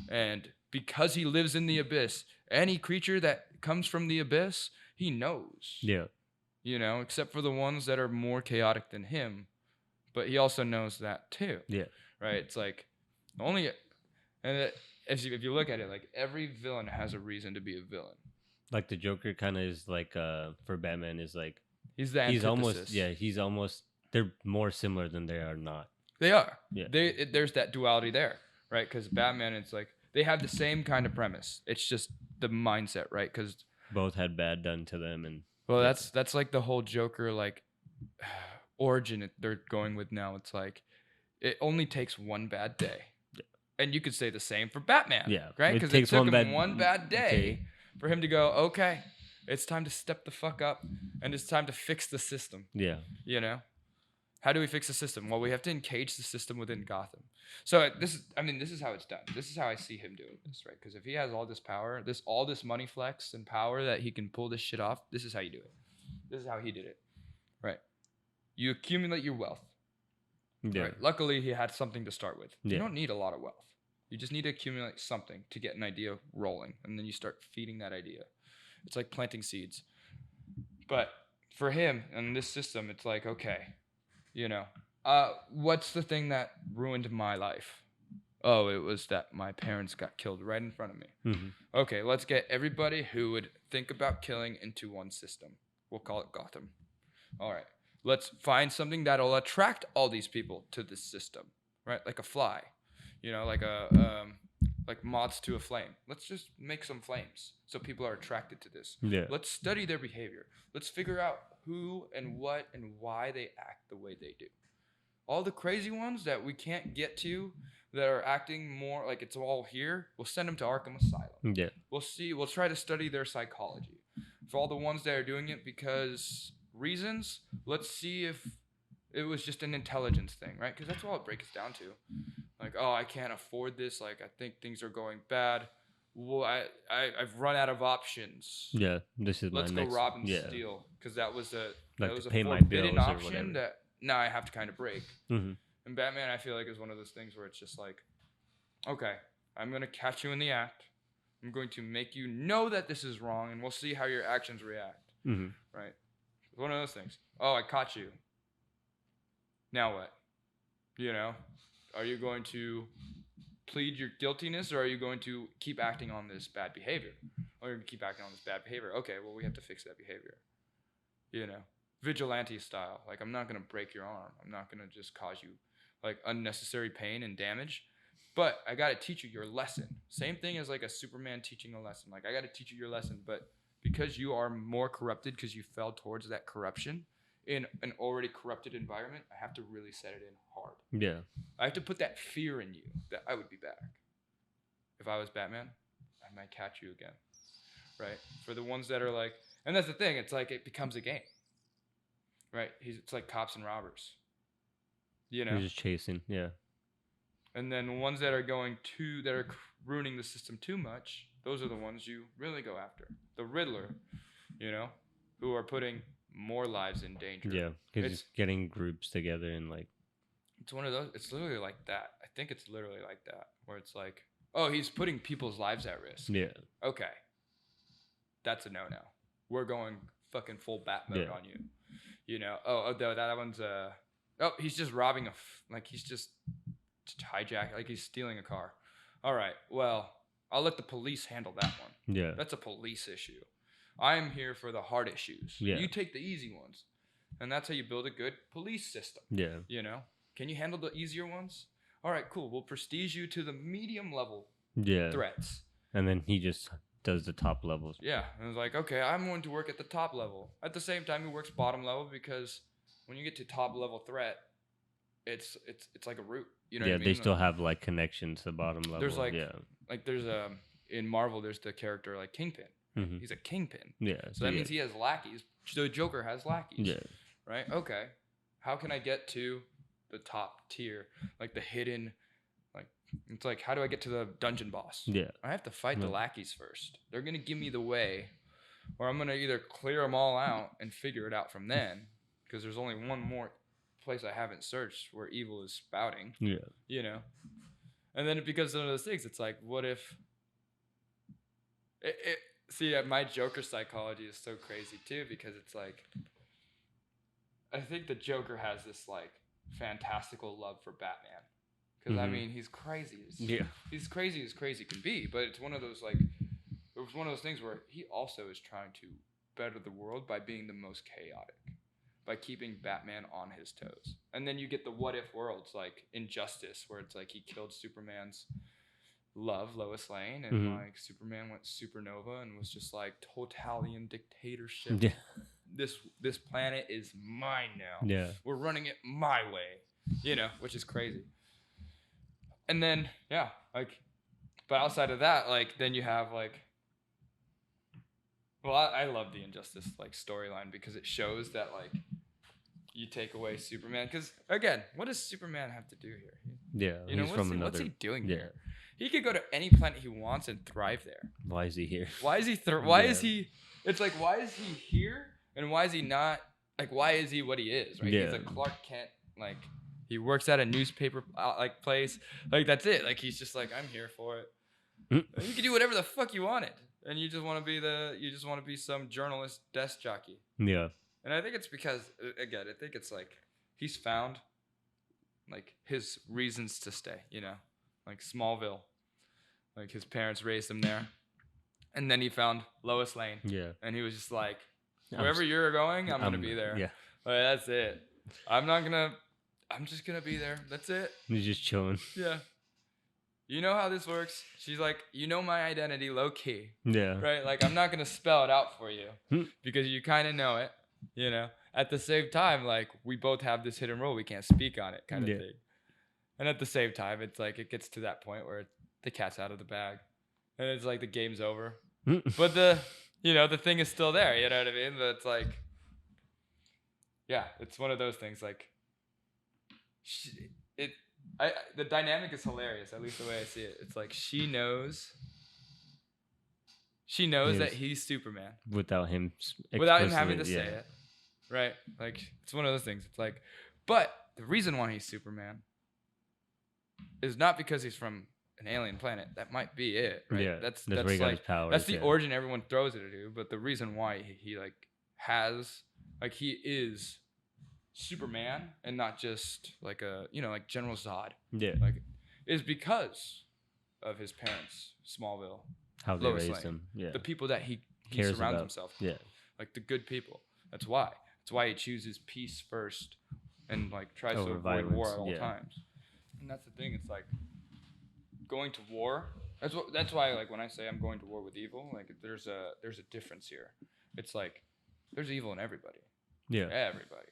And because he lives in the abyss, any creature that comes from the abyss, he knows. Yeah. Except for the ones that are more chaotic than him. But he also knows that too. Yeah. Right? It's like if you look at it, like every villain has a reason to be a villain. Like the Joker kind of is like for Batman is like he's the antithesis. he's almost they're more similar than they are not. They are. Yeah. There's that duality there, right? Because Batman, it's like they have the same kind of premise. It's just the mindset, right? Because both had bad done to them, and that's like the whole Joker like origin they're going with now. It's like it only takes one bad day, and you could say the same for Batman, right? Because it took him one bad day for him to go, okay, it's time to step the fuck up, and it's time to fix the system. Yeah. How do we fix the system? Well, we have to encage the system within Gotham. So this is how it's done. This is how I see him doing this, right? Because if he has all this power, all this money flex and power that he can pull this shit off, this is how you do it. This is how he did it, right? You accumulate your wealth. Yeah. Right? Luckily, he had something to start with. Yeah. You don't need a lot of wealth. You just need to accumulate something to get an idea rolling, and then you start feeding that idea. It's like planting seeds. But for him and this system, it's like, okay, what's the thing that ruined my life? Oh, it was that my parents got killed right in front of me. Mm-hmm. Okay, let's get everybody who would think about killing into one system. We'll call it Gotham. All right, let's find something that'll attract all these people to this system, right? Like a fly, like moths to a flame. Let's just make some flames so people are attracted to this. Yeah. Let's study their behavior. Let's figure out who and what and why they act the way they do. All the crazy ones that we can't get to that are acting more like it's all here, we'll send them to Arkham Asylum. Yeah. We'll try to study their psychology. For all the ones that are doing it because reasons, let's see if it was just an intelligence thing, right? Because that's all it breaks down to. Like, oh, I can't afford this. Like, I think things are going bad. Well, I've run out of options. Yeah, this is Let's my go next, rob and steal because that was a pay my forbidden bills or option whatever. that now I have to kind of break. Mm-hmm. And Batman, I feel like, is one of those things where it's just like, okay, I'm gonna catch you in the act. I'm going to make you know that this is wrong, and we'll see how your actions react. Mm-hmm. Right? It's one of those things. Oh, I caught you. Now what? Are you going to plead your guiltiness, or are you going to keep acting on this bad behavior? Or you're going to keep acting on this bad behavior. Okay, well, we have to fix that behavior. Vigilante style. Like, I'm not going to break your arm. I'm not going to just cause you, like, unnecessary pain and damage. But I got to teach you your lesson. Same thing as, like, a Superman teaching a lesson. Like, I got to teach you your lesson. But because you are more corrupted because you fell towards that corruption in an already corrupted environment, I have to really set it in hard. Yeah. I have to put that fear in you that I would be back. If I was Batman, I might catch you again. Right? For the ones that are like, and that's the thing, it's like it becomes a game. Right? It's like cops and robbers. You You're know, just chasing. Yeah. and then ones that are ruining the system too much. Those are the ones you really go after. The Riddler, you know, who are putting more lives in danger. Yeah, because It's it's getting groups together and like. it's one of those. It's literally like that. I think it's literally like that, where it's like, oh, he's putting people's lives at risk. Yeah. Okay, that's a no-no. We're going fucking full bat mode Yeah. on you. You know. Oh, that one's oh, he's just robbing like he's just hijack, like he's stealing a car. All right. Well, I'll let the police handle that one. Yeah. That's a police issue. I'm here for the hard issues. Yeah. You take the easy ones, and that's how you build a good police system. Yeah. You know. Can you handle the easier ones? All right, cool. We'll prestige you to the medium level Yeah. threats. And then he just does the top levels. Yeah, and it's like, okay, I'm going to work at the top level. At the same time, he works bottom level because when you get to top level threat, it's like a route. You know Yeah, what I mean? they still have like connections to the bottom level. There's like yeah. there's in Marvel there's the character like Kingpin. Mhm. He's a kingpin. Yeah. So that means he has lackeys. The Joker has lackeys. Yeah. Right? Okay. How can I get to the top tier? Like the hidden, like it's like, how do I get to the dungeon boss? Yeah. I have to fight the lackeys first. They're gonna give me the way, or I'm gonna either clear them all out and figure it out from then, because there's only one more place I haven't searched where evil is spouting. Yeah. You know, and then because of those things, it's like, what if? See, my Joker psychology is so crazy too, because it's like, I think the Joker has this like fantastical love for Batman. Because I mean, he's crazy. He's crazy as crazy can be. But it's one of those like, it was one of those things where he also is trying to better the world by being the most chaotic, by keeping Batman on his toes. And then you get the what if worlds like Injustice, where it's like he killed Superman's love, Lois Lane, and like Superman went supernova and was just like totalitarian dictatorship. Yeah. This planet is mine now. Yeah. We're running it my way. You know, which is crazy. And then, yeah, like, but outside of that, like, then you have, like, well, I love the Injustice, like, storyline because it shows that, like, you take away Superman. Because, again, what does Superman have to do here? Yeah. You know, he's what's he doing yeah. here? He could go to any planet he wants and thrive there. Why is he here? Why is he, why is he, it's like, why is he here? And why is he not, like, why is he what he is, right? Yeah. He's a Clark Kent, like, he works at a newspaper like place. Like that's it. Like he's just like, I'm here for it. You can do whatever the fuck you wanted, and you just want to be some journalist desk jockey. Yeah. And I think it's because again, I think it's like he's found like his reasons to stay. You know, like Smallville, like his parents raised him there, and then he found Lois Lane. Yeah. And he was just like, wherever you're going, I'm gonna be there. Yeah. Like, that's it. I'm just gonna be there. That's it. He's just chilling. Yeah. You know how this works. She's like, you know my identity low key. Yeah. Right? Like, I'm not gonna spell it out for you because you kind of know it, you know? At the same time, like, we both have this hidden rule. We can't speak on it kind of thing. And at the same time, it's like, it gets to that point where the cat's out of the bag. And it's like the game's over. But the thing is still there. You know what I mean? But it's like, yeah, it's one of those things like, the dynamic is hilarious, at least the way I see it. It's like she knows that he's Superman without him having to say it, right? Like it's one of those things. It's like, but the reason why he's Superman is not because he's from an alien planet. That might be it, right? Yeah, that's where he got his powers, that's the origin everyone throws it to. But the reason why he like has like he is Superman and not just like a like General Zod, like is because of his parents, Smallville, how they raised him, the people that he cares surrounds about. himself with. with, like the good people. That's why he chooses peace first and like tries to avoid war at all times. And that's the thing. It's like going to war. That's why like when I say I'm going to war with evil, like there's a difference here. It's like there's evil in everybody. Yeah, everybody.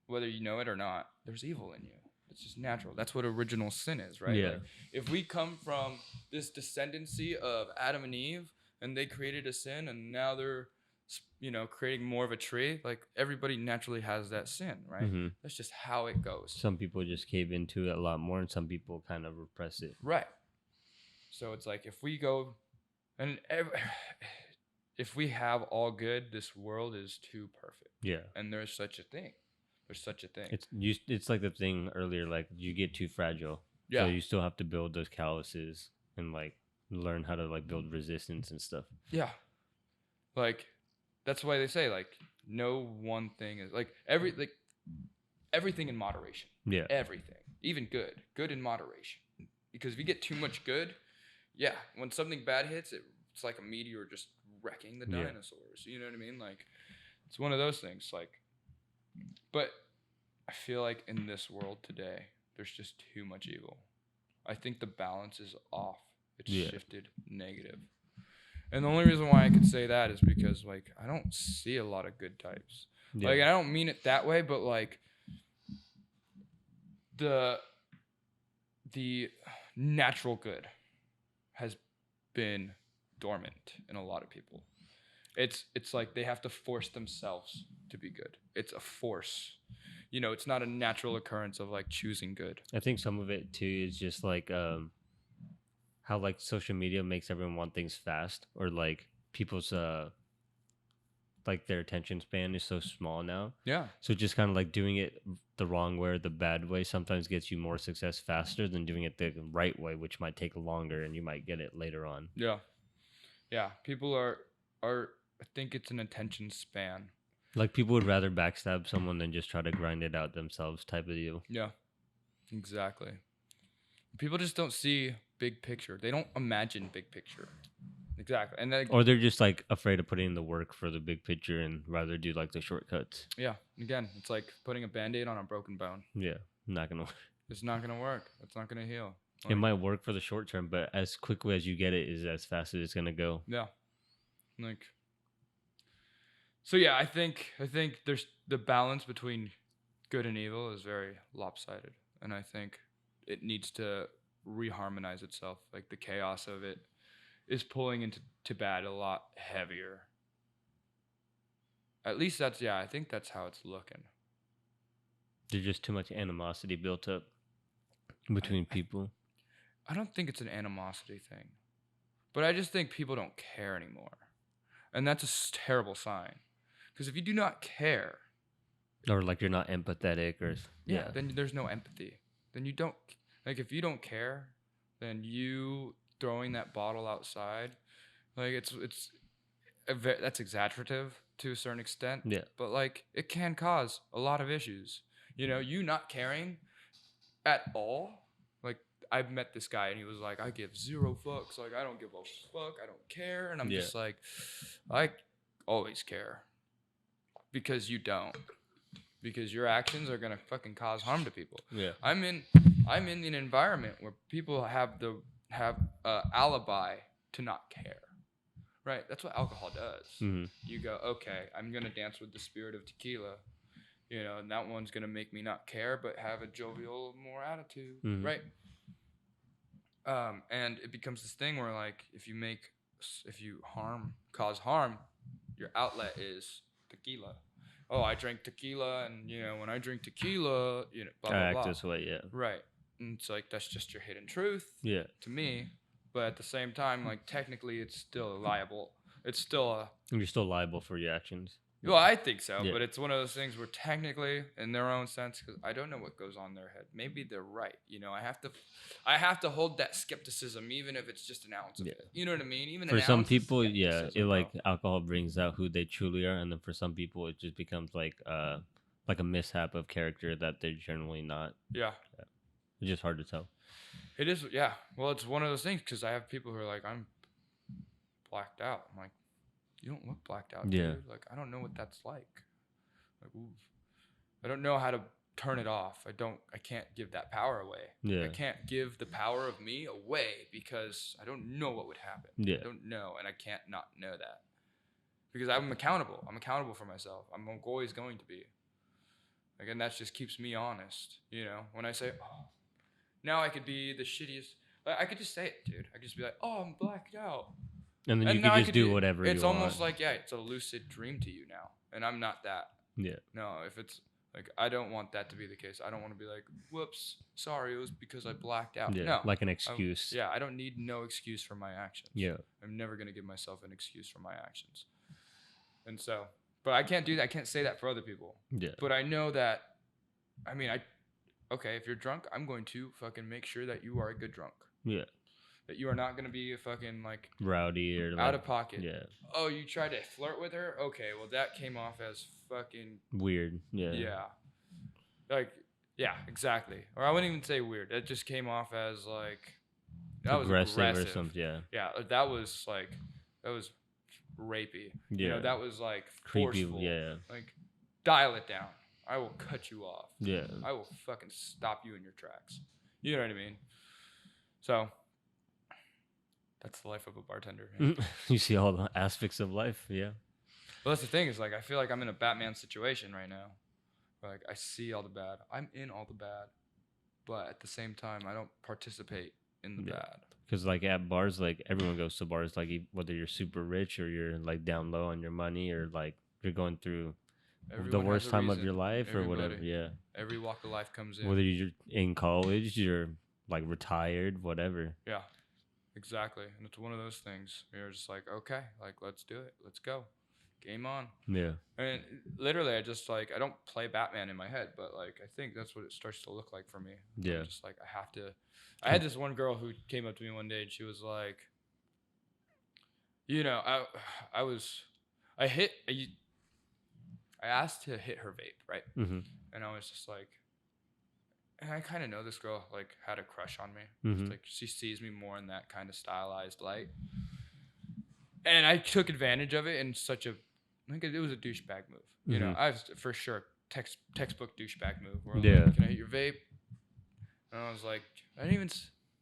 Whether you know it or not, there's evil in you. It's just natural. That's what original sin is, right? Yeah. Like, if we come from this descendancy of Adam and Eve, and they created a sin, and now they're creating more of a tree. Like everybody naturally has that sin, right? Hmm. That's just how it goes. Some people just cave into it a lot more, and some people kind of repress it. Right. So it's like if we go and if we have all good, this world is too perfect. Yeah. And there's such a thing. There's such a thing. It's like the thing earlier, like you get too fragile, so Yeah. you still have to build those calluses and like learn how to like build resistance and stuff. Yeah. Like that's why they say like no one thing is like everything in moderation. Yeah. Everything. Even good in moderation. Because if you get too much good, yeah, when something bad hits, it's like a meteor just wrecking the Yeah. dinosaurs. You know what I mean? Like it's one of those things. Like, but I feel like in this world today, there's just too much evil. I think the balance is off. It's Yeah. shifted negative. And the only reason why I could say that is because like I don't see a lot of good types. Yeah. Like I don't mean it that way, but like the natural good has been dormant in a lot of people. It's like they have to force themselves to be good. It's a force. It's not a natural occurrence of like choosing good. I think some of it too is just like how like social media makes everyone want things fast, or like people's like their attention span is so small now. Yeah. So just kind of like doing it the wrong way or the bad way sometimes gets you more success faster than doing it the right way, which might take longer and you might get it later on. Yeah. Yeah. People are I think it's an attention span. Like people would rather backstab someone than just try to grind it out themselves type of deal. Yeah. Exactly. People just don't see big picture. They don't imagine big picture. Exactly. And then Or they're just like afraid of putting in the work for the big picture and rather do like the shortcuts. yeah, again, it's like putting a band-aid on a broken bone. Yeah, not gonna. It's not gonna work. It's not gonna heal. It might work for the short term, but as quickly as you get it is as fast as it's gonna go. Yeah. Like. So yeah, I think there's the balance between good and evil is very lopsided, and I think it needs to reharmonize itself. Like the chaos of it is pulling into bad a lot heavier. At least I think that's how it's looking. There's just too much animosity built up between people. I don't think it's an animosity thing, but I just think people don't care anymore, and that's a terrible sign. Because if you do not care, or like you're not empathetic, or then there's no empathy. Then you don't like if you don't care, then you throwing that bottle outside, like that's exaggerative to a certain extent. Yeah. But like it can cause a lot of issues. You not caring at all. Like I've met this guy and he was like, I give zero fucks. Like I don't give a fuck. I don't care. And I'm just like, I always care. Because you don't. Because your actions are gonna fucking cause harm to people. Yeah. I'm in an environment where people have alibi to not care. Right? That's what alcohol does. Mm-hmm. You go, okay, I'm gonna dance with the spirit of tequila. And that one's gonna make me not care, but have a jovial more attitude. Mm-hmm. Right? And it becomes this thing where like if you cause harm, your outlet is tequila. Oh, I drank tequila, and when I drink tequila, blah blah I blah. act this way, yeah. Right, and it's like that's just your hidden truth. Yeah. To me, but at the same time, like technically, it's still liable. It's still And you're still liable for your actions. Well, I think so, Yeah. but it's one of those things where technically, in their own sense, because I don't know what goes on in their head. Maybe they're right. I have to hold that skepticism, even if it's just an ounce of it. You know what I mean? Even for an some ounce of people, skepticism, like alcohol brings out who they truly are, and then for some people, it just becomes like a mishap of character that they're generally not. Yeah. It's just hard to tell. It is, yeah. Well, it's one of those things because I have people who are like, I'm blacked out. I'm like, you don't look blacked out, dude. Like, I don't know what that's like. Like, ooh. I don't know how to turn it off. I can't give that power away. Yeah. I can't give the power of me away because I don't know what would happen. Yeah. I don't know, and I can't not know that. Because I'm accountable. I'm accountable for myself. I'm always going to be. Again, that just keeps me honest. When I say, oh, now I could be the shittiest. I could just say it, dude. I could just be like, oh, I'm blacked out. And then you And could now I just could do do. whatever you It's want. almost like, yeah, it's a lucid dream to you now, and I'm not that. Yeah. No, if it's like, I don't want that to be the case. I don't want to be like, whoops, sorry, it was because I blacked out. Yeah. No, Like an excuse. yeah, I don't need no excuse for my actions. Yeah. I'm never gonna give myself an excuse for my actions. And so, but I can't do that. I can't say that for other people. Yeah. But I know that. I mean, okay, if you're drunk, I'm going to fucking make sure that you are a good drunk. Yeah. That you are not gonna be a fucking like Rowdy or like, out of pocket. Yeah. Oh, you tried to flirt with her? Okay, well that came off as fucking Weird. Yeah. yeah. Like, yeah, exactly. Or I wouldn't even say weird. It just came off as like that was aggressive or something. Yeah. Yeah, that was rapey. Yeah. You know, that was like Creepy. forceful. Yeah. Like, dial it down. I will cut you off. Yeah. I will fucking stop you in your tracks. You know what I mean? So that's the life of a bartender. Man. You see all the aspects of life. Yeah. Well, that's the thing is like I feel like I'm in a Batman situation right now. Like I see all the bad. I'm in all the bad, but at the same time, I don't participate in the bad. Because like at bars, like everyone goes to bars, like whether you're super rich or you're like down low on your money or like you're going through Everyone the has worst a time of reason. your life or whatever. Everybody. Yeah. Every walk of life comes in. Whether you're in college, you're like retired, whatever. Yeah, exactly. And it's one of those things. You're just like, okay, like let's do it. Let's go. Game on. Yeah. And literally, I just like I don't play Batman in my head, but like I think that's what it starts to look like for me. Yeah. I'm just like I have to. I had this one girl who came up to me one day and she was like, you know, I asked to hit her vape, right? Mm-hmm. And I was just like, and I kind of know this girl like had a crush on me. Mm-hmm. It's like she sees me more in that kind of stylized light. And I took advantage of it in such a, I think it was a douchebag move. You know, I was for sure textbook douchebag move. Where I was like, can I hit your vape? And I was like, I didn't even,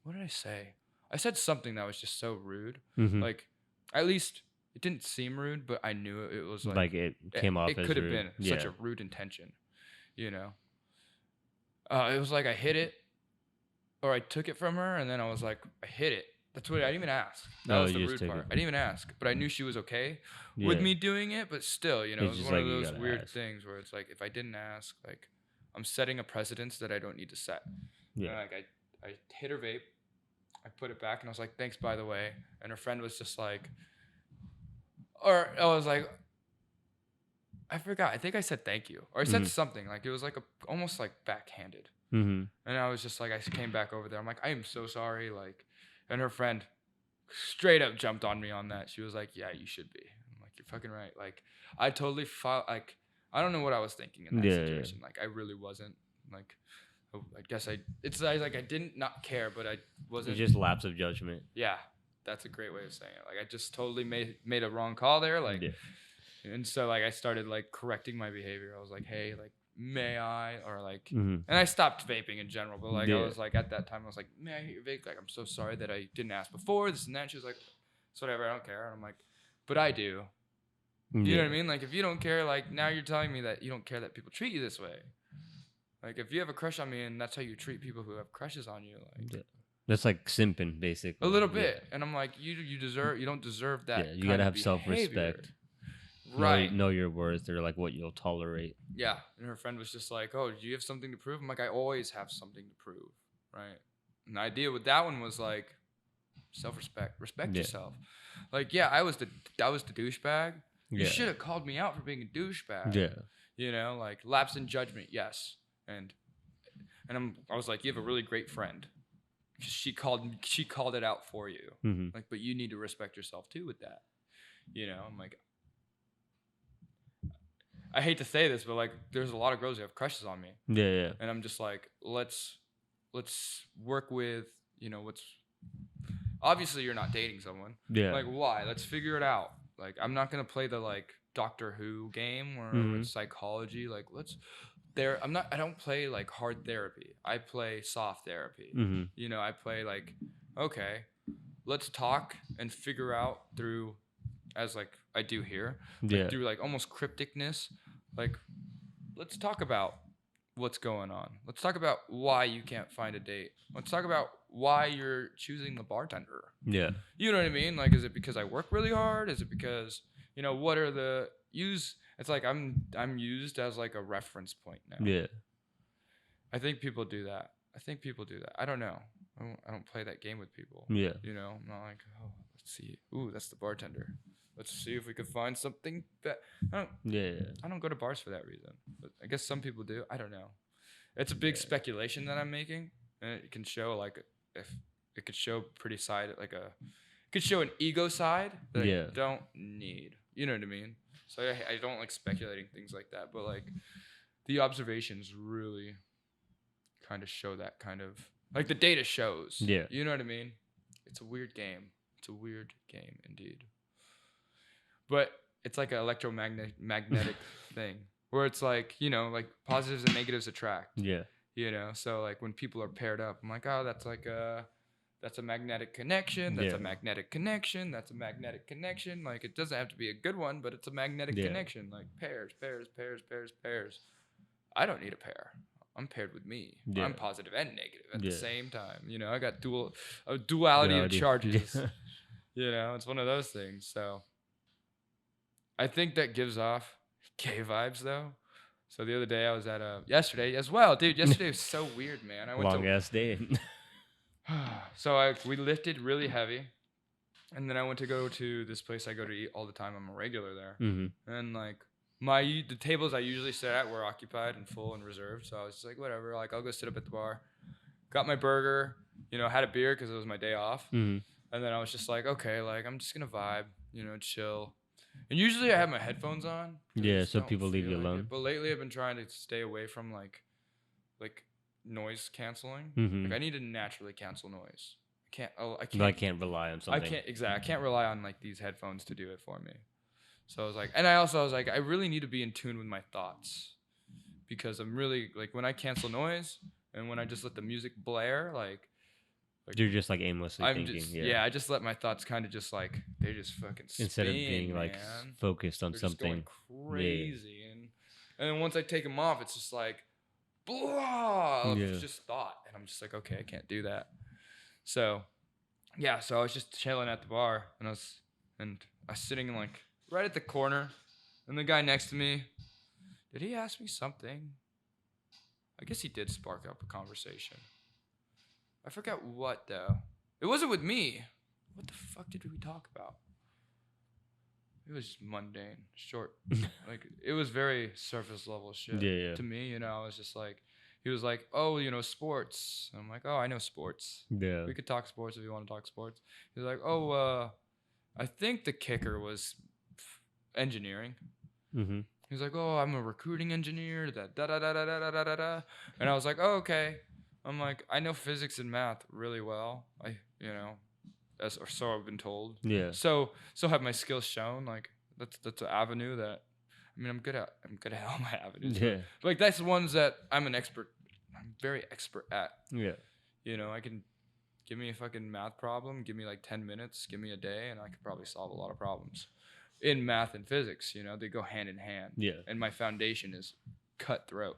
what did I say? I said something that was just so rude. Mm-hmm. Like, at least it didn't seem rude, but I knew it was like it came off it as could have rude. been such a rude intention, you know. It was like I hit it, or I took it from her, and then I was like, I hit it. That's what I didn't even ask. That was the rude part. I didn't even ask, but I knew she was okay with me doing it. But still, you know, it was one of those weird things where it's like if I didn't ask, like I'm setting a precedence that I don't need to set. Yeah. And like I hit her vape, I put it back, and I was like, thanks, by the way. And her friend was just like, or I was like, I forgot. I think I said thank you, or I said something like it was like almost like backhanded. Mm-hmm. And I was just like, I came back over there. I'm like, I am so sorry. Like, and her friend straight up jumped on me on that. She was like, yeah, you should be. I'm like, you're fucking right. Like, I totally like, I don't know what I was thinking in that situation. Like, I really wasn't. Like, I guess it's like I didn't not care, but I wasn't. It's just lapse of judgment. Yeah, that's a great way of saying it. Like, I just totally made a wrong call there. Like, and so like I started like correcting my behavior. I was like, hey, like, may I? Or like, and I stopped vaping in general. But like, I was like, at that time, I was like, may I hit your vape? Like, I'm so sorry that I didn't ask before, this and that. She was like, it's whatever, I don't care. And I'm like, but I do. You know what I mean? Like, if you don't care, like, now you're telling me that you don't care that people treat you this way. Like, if you have a crush on me and that's how you treat people who have crushes on you, like, that's like simping, basically. a little bit. And I'm like, you don't deserve that. Yeah, you gotta have self-respect. Right. Know your worth, or like what you'll tolerate. Yeah. And her friend was just like, oh, do you have something to prove? I'm like, I always have something to prove. Right. And the idea with that one was like self-respect. Respect yourself. Like, yeah, I was the douchebag. You should have called me out for being a douchebag. Yeah. You know, like lapse in judgment, yes. And I was like, you have a really great friend. She called it out for you. Mm-hmm. Like, but you need to respect yourself too with that. You know, I'm like, I hate to say this, but like, there's a lot of girls who have crushes on me. Yeah, yeah. And I'm just like, let's work with, you know, obviously you're not dating someone. Yeah. Like, why? Let's figure it out. Like, I'm not gonna play the like Doctor Who game or psychology. Like, I don't play like hard therapy. I play soft therapy. Mm-hmm. You know, I play like, okay, let's talk and figure out through, as like I do here, like through like almost crypticness. Like, let's talk about what's going on. Let's talk about why you can't find a date. Let's talk about why you're choosing the bartender. Yeah. You know what I mean? Like, is it because I work really hard? Is it because, what are the use? It's like I'm used as like a reference point now. Yeah. I think people do that. I don't know. I don't play that game with people. Yeah. I'm not like, oh, let's see. Ooh, that's the bartender. Let's see if we could find something that Yeah. I don't go to bars for that reason. But I guess some people do. I don't know. It's a big speculation that I'm making, and it can show like if it could show pretty side like it could show an ego side that I don't need. You know what I mean? So I don't like speculating things like that, but like the observations really kind of show that kind of like the data shows. Yeah. You know what I mean? It's a weird game. It's a weird game indeed. But it's like an electromagnetic thing where it's like, like positives and negatives attract. Yeah. So like when people are paired up, I'm like, oh, that's a magnetic connection. That's a magnetic connection. That's a magnetic connection. Like it doesn't have to be a good one, but it's a magnetic connection. Like pairs. I don't need a pair. I'm paired with me. Yeah. I'm positive and negative at the same time. I got duality of charges. It's one of those things. So I think that gives off gay vibes though. So the other day I was at yesterday as well, dude. Yesterday was so weird, man. I went long ass day. So we lifted really heavy, and then I went to go to this place I go to eat all the time. I'm a regular there, and like the tables I usually sit at were occupied and full and reserved. So I was just like, whatever. Like I'll go sit up at the bar. Got my burger, had a beer because it was my day off, and then I was just like, okay, like I'm just gonna vibe, chill. And usually I have my headphones on. Yeah, so people leave you alone. But lately I've been trying to stay away from like noise canceling. Like I need to naturally cancel noise. I can't rely on something. I can't rely on like these headphones to do it for me. So I was like, and I was like, I really need to be in tune with my thoughts because I'm really like when I cancel noise and when I just let the music blare, like you're just like aimlessly thinking. I just let my thoughts kind of just like they just fucking spin, instead of being like focused on something. Just going crazy, and then once I take them off, it's just like blah. It's just thought, and I'm just like, okay, I can't do that. So so I was just chilling at the bar, and I was sitting like right at the corner, and the guy next to me, did he ask me something? I guess he did spark up a conversation. I forgot what though. It wasn't with me. What the fuck did we talk about? It was just mundane, short. Like it was very surface level shit to me. I was just like, he was like, oh, sports. And I'm like, oh, I know sports. Yeah. We could talk sports if you want to talk sports. He's like, oh, I think the kicker was engineering. He's like, oh, I'm a recruiting engineer. And I was like, oh, okay. I'm like, I know physics and math really well. Or so I've been told. Yeah. So have my skills shown. Like that's an avenue that, I'm good at all my avenues. Yeah. But like that's the ones that I'm very expert at. Yeah. I can give me a fucking math problem, give me like 10 minutes, give me a day, and I could probably solve a lot of problems. In math and physics, they go hand in hand. Yeah. And my foundation is cutthroat.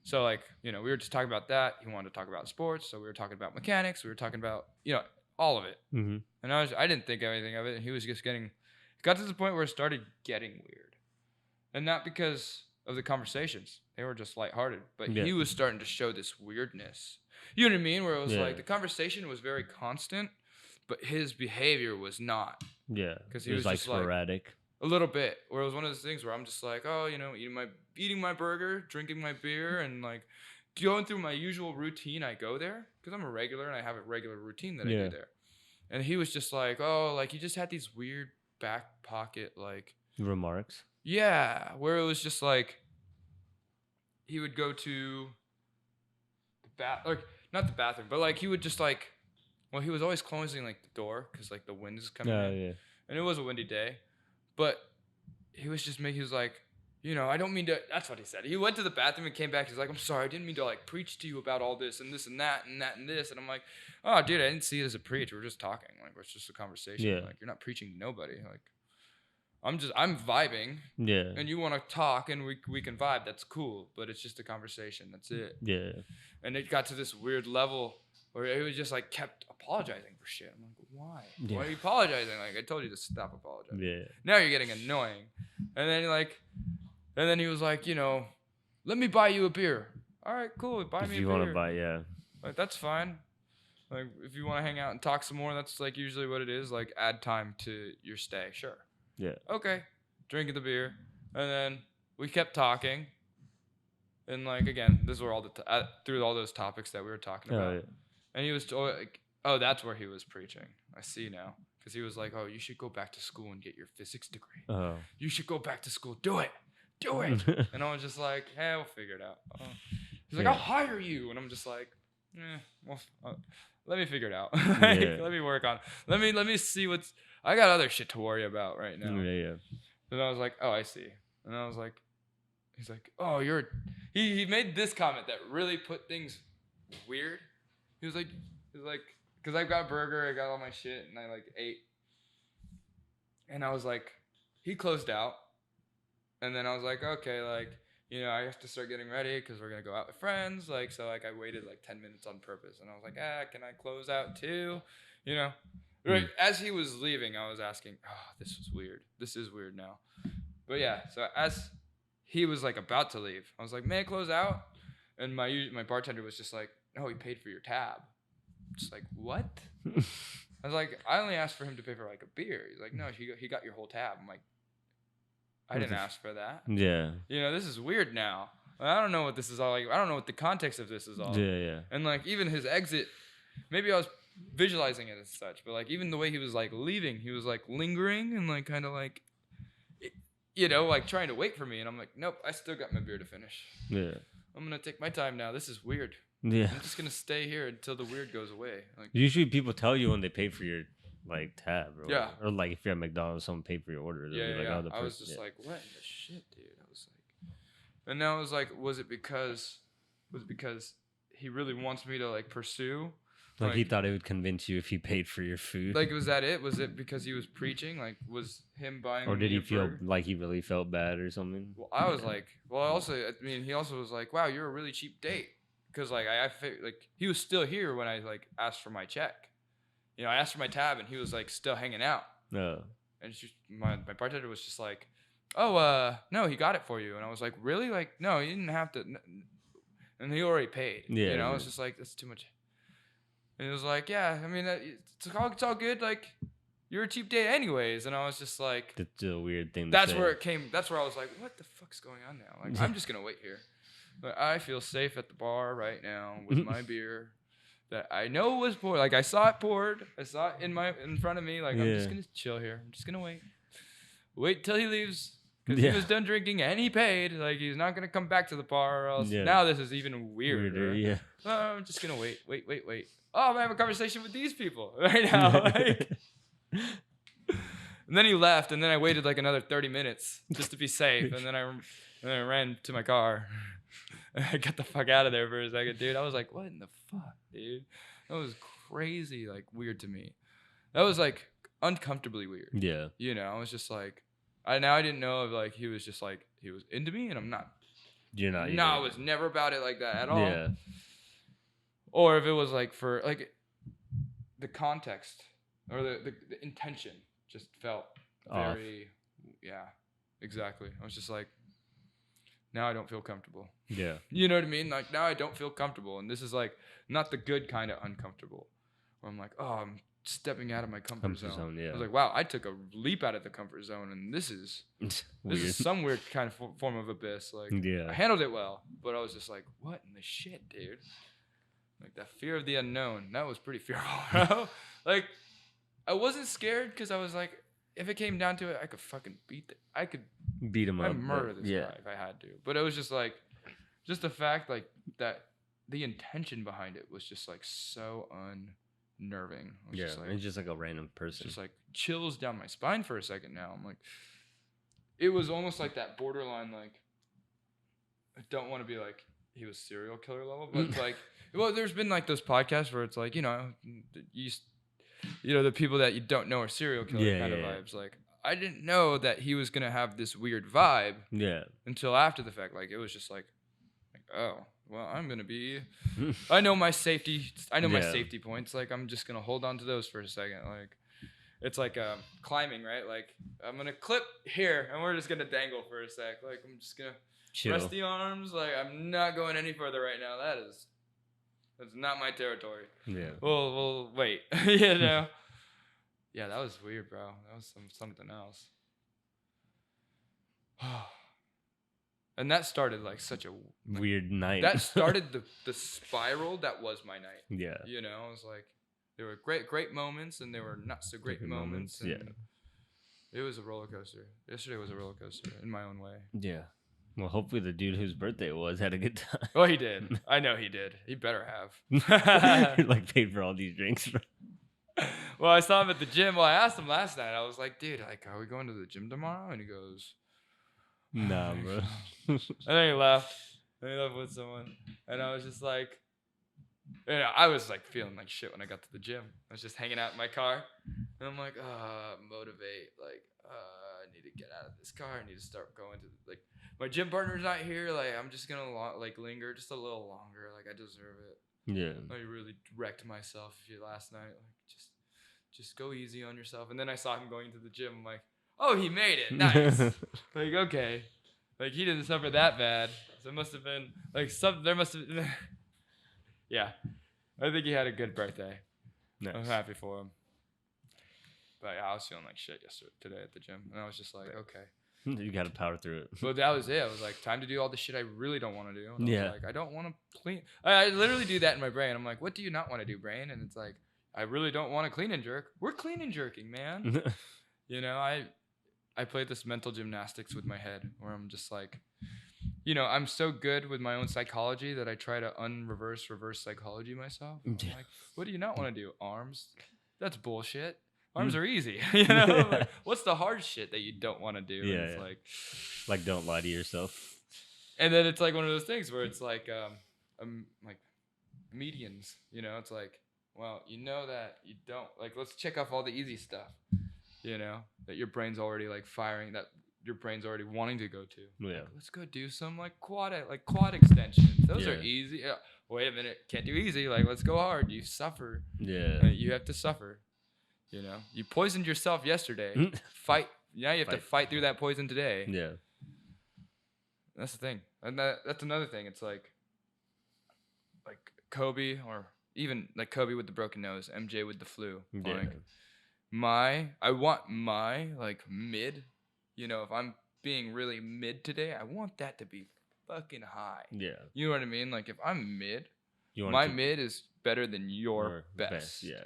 So like, we were just talking about that. He wanted to talk about sports, so we were talking about mechanics. We were talking about, all of it. And I didn't think anything of it. And he was just got to the point where it started getting weird, and not because of the conversations. They were just lighthearted, but he was starting to show this weirdness. You know what I mean? Where it was like the conversation was very constant, but his behavior was not. Yeah, because he was like sporadic. Like, a little bit, where it was one of those things where I'm just like, oh, eating my burger, drinking my beer, and like going through my usual routine. I go there because I'm a regular and I have a regular routine that I do there. And he was just like, oh, like he just had these weird back pocket like remarks. Yeah, where it was just like he would go to the like not the bathroom, but like he would just like, well, he was always closing like the door because like the wind is coming in. Yeah. And it was a windy day. But he was like, I don't mean to, that's what he said. He went to the bathroom and came back. He's like, I'm sorry, I didn't mean to like preach to you about all this and this and that and that and this. And I'm like, oh, dude, I didn't see it as a preach. We're just talking. Like, it's just a conversation. Yeah. Like, you're not preaching to nobody. Like, I'm vibing. Yeah. And you want to talk and we can vibe. That's cool. But it's just a conversation. That's it. Yeah. And it got to this weird level Or he was just like kept apologizing for shit. I'm like, why? Yeah. Why are you apologizing? Like, I told you to stop apologizing. Yeah. Now you're getting annoying. And then he was like, let me buy you a beer. All right, cool. Buy If me a you beer. want to buy, yeah. Like, that's fine. Like, if you want to hang out and talk some more, that's like usually what it is. Like, add time to your stay. Sure. Yeah. Okay. Drinking the beer. And then we kept talking. And like, again, this is where through all those topics that we were talking about. Yeah. And he was like, oh, that's where he was preaching. I see now. Because he was like, oh, you should go back to school and get your physics degree. Oh. You should go back to school. Do it. Do it. And I was just like, hey, we'll figure it out. He's like, I'll hire you. And I'm just like, well, let me figure it out. Let me work on. Let me see what's. I got other shit to worry about right now. Yeah. And I was like, oh, I see. And I was like, he's like, oh, he made this comment that really put things weird. He was like, because I got a burger, I got all my shit, and I like ate. And I was like, he closed out. And then I was like, okay, like, I have to start getting ready because we're going to go out with friends. Like, so like I waited like 10 minutes on purpose. And I was like, can I close out too? Right. As he was leaving, I was asking, oh, this was weird. This is weird now. But yeah, so as he was like about to leave, I was like, may I close out? And my bartender was just like, no, he paid for your tab. Just like, what? I was like, I only asked for him to pay for like a beer. He's like, no, he got your whole tab. I'm like, I didn't ask for that. Yeah. This is weird now. I don't know what this is all like. I don't know what the context of this is all. Yeah. And like even his exit, maybe I was visualizing it as such, but like even the way he was like leaving, he was like lingering and like kind of like, like trying to wait for me. And I'm like, nope, I still got my beer to finish. Yeah. I'm going to take my time now. This is weird. Yeah. I'm just going to stay here until the weird goes away. Like, usually people tell you when they pay for your like tab or yeah. Or like if you're at McDonald's, someone paid for your order. Yeah. I was just like, what in the shit, dude? I was like, and now I was like, was it because he really wants me to like pursue? Like he thought it would convince you if he paid for your food. Like, was that it? Was it because he was preaching? Like, was him buying? Or did he feel like he really felt bad or something? Well, I was like, he also was like, wow, you're a really cheap date. Because like he was still here when I like asked for my check. I asked for my tab and he was like still hanging out. No. And my bartender was just like, oh, no, he got it for you. And I was like, really? Like, no, you didn't have to. And he already paid. Yeah. I was just like, that's too much. And he was like, yeah, I mean, it's all good. Like, you're a cheap date anyways. And I was just like, that's a weird thing. That's where it came. That's where I was like, what the fuck's going on now? Like, I'm just going to wait here. But I feel safe at the bar right now with my beer that I know was poured. Like, I saw it poured. I saw it in front of me. Like, I'm just going to chill here. I'm just going to wait. Wait till he leaves. Because he was done drinking and he paid. Like, he's not going to come back to the bar or else. Now this is even weirder. Yeah. I'm just going to wait. Oh, I'm going to have a conversation with these people right now. Like, and then he left, and then I waited like another 30 minutes just to be safe. And then I ran to my car. I got the fuck out of there for a second, dude. I was like, what in the fuck, dude? That was crazy, like, weird to me. That was, like, uncomfortably weird. Yeah. I was just like, I didn't know if, like, he was just, like, he was into me, and I'm not. You're not. No, I was never about it like that at all. Yeah. Or if it was, like, for, like, the context or the intention just felt very, yeah, exactly. I was just like, now I don't feel comfortable. Yeah. You know what I mean? Like, now I don't feel comfortable. And this is like not the good kind of uncomfortable. Where I'm like, oh, I'm stepping out of my comfort zone. Yeah. I was like, wow, I took a leap out of the comfort zone. And this is some weird kind of form of abyss. Like, I handled it well. But I was just like, what in the shit, dude? Like, that fear of the unknown. That was pretty fearful, bro. Like, I wasn't scared because I was like, if it came down to it, I could fucking beat him up. I'd murder this guy if I had to. But it was just like, just the fact like that the intention behind it was just like so unnerving. It's just like a random person. Just like chills down my spine for a second now. I'm like, it was almost like that borderline, like, I don't want to be like, he was serial killer level, but like, well, there's been like those podcasts where it's like, the people that you don't know are serial killer kind of vibes. Like, I didn't know that he was gonna have this weird vibe. Yeah. Until after the fact, like it was just like, oh, well, I'm gonna be. I know my safety. I know my Yeah. safety points. Like I'm just gonna hold on to those for a second. Like it's like climbing, right? Like I'm gonna clip here, and we're just gonna dangle for a sec. Like I'm just gonna rest Chill. the arms. Like I'm not going any further right now. That's not my territory. Yeah. We'll wait. You know. Yeah, that was weird, bro. That was something else. And that started like such a Weird night. that started the spiral that was my night. Yeah. You know, it was like there were great moments and there were not so great Different moments. Yeah. And it was a roller coaster. Yesterday was a roller coaster in my own way. Yeah. Well, hopefully the dude whose birthday it was had a good time. Well, he did. I know he did. He better have. Like paid for all these drinks. Well, I saw him at the gym. Well, I asked him last night. I was like, dude, like, are we going to the gym tomorrow? And he goes, Nah, bro. and then he left. And he left with someone. And I was just like, you know, I was like feeling like shit when I got to the gym. I was just hanging out in my car. And I'm like, motivate. Like, I need to get out of this car. I need to start going to, like, my gym partner's not here. Like, I'm just going to, like, linger just a little longer. Like, I deserve it. Yeah. I really wrecked myself last night. Like, just go easy on yourself. And then I saw him going to the gym. I'm like, oh, he made it. Nice. Like, okay. Like, he didn't suffer that bad. So it must have been, like, there must have been. Yeah. I think he had a good birthday. Nice. I'm happy for him. But yeah, I was feeling like shit today at the gym. And I was just like, okay. You got to power through it. But that was it. I was like, time to do all the shit I really don't want to do. And I Yeah. was like, I don't want to clean. I literally do that in my brain. I'm like, what do you not want to do, brain? And it's like, I really don't want to clean and jerk. We're clean and jerking, man. You know, I play this mental gymnastics with my head where I'm just like, you know, I'm so good with my own psychology that I try to reverse psychology myself. I'm like, what do you not want to do? Arms? That's bullshit. Arms are easy. You know, like, what's the hard shit that you don't want to do? Yeah, and it's like don't lie to yourself. And then it's like one of those things where it's like medians. You know, it's like, well, you know that you don't like. Let's check off all the easy stuff. You know, that your brain's already like firing. That your brain's already wanting to go to. Yeah. Like, let's go do some like quad extensions. Those are Yeah. easy. Wait a minute, can't do easy. Like, let's go hard. You suffer. Yeah. You have to suffer. You know, you poisoned yourself yesterday. Fight. Now you have to fight through that poison today. Yeah. That's the thing, and that's another thing. It's like Kobe, or even like Kobe with the broken nose, MJ with the flu. Yeah. Like I want my like mid. You know, if I'm being really mid today, I want that to be fucking high. Yeah. You know what I mean? Like if I'm mid, You my mid is better than your best. Yeah.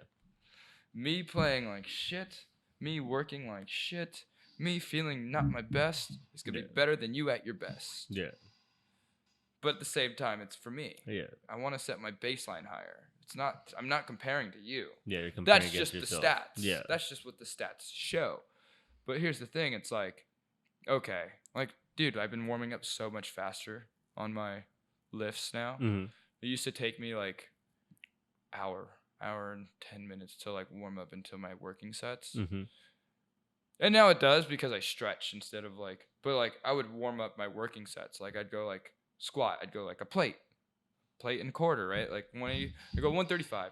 Me playing like shit, me working like shit, me feeling not my best is gonna be better than you at your best. Yeah. But at the same time, it's for me. Yeah. I want to set my baseline higher. It's not. I'm not comparing to you. Yeah. You're comparing That's against just yourself. the stats. Yeah. That's just what the stats show. But here's the thing. It's like, okay, like, dude, I've been warming up so much faster on my lifts now. Mm-hmm. It used to take me like hour and 10 minutes to like warm up into my working sets. Mm-hmm. And now it does because I stretch instead of like, but like I would warm up my working sets. Like I'd go like squat. I'd go like a plate and quarter, right? Like 180, I go 135,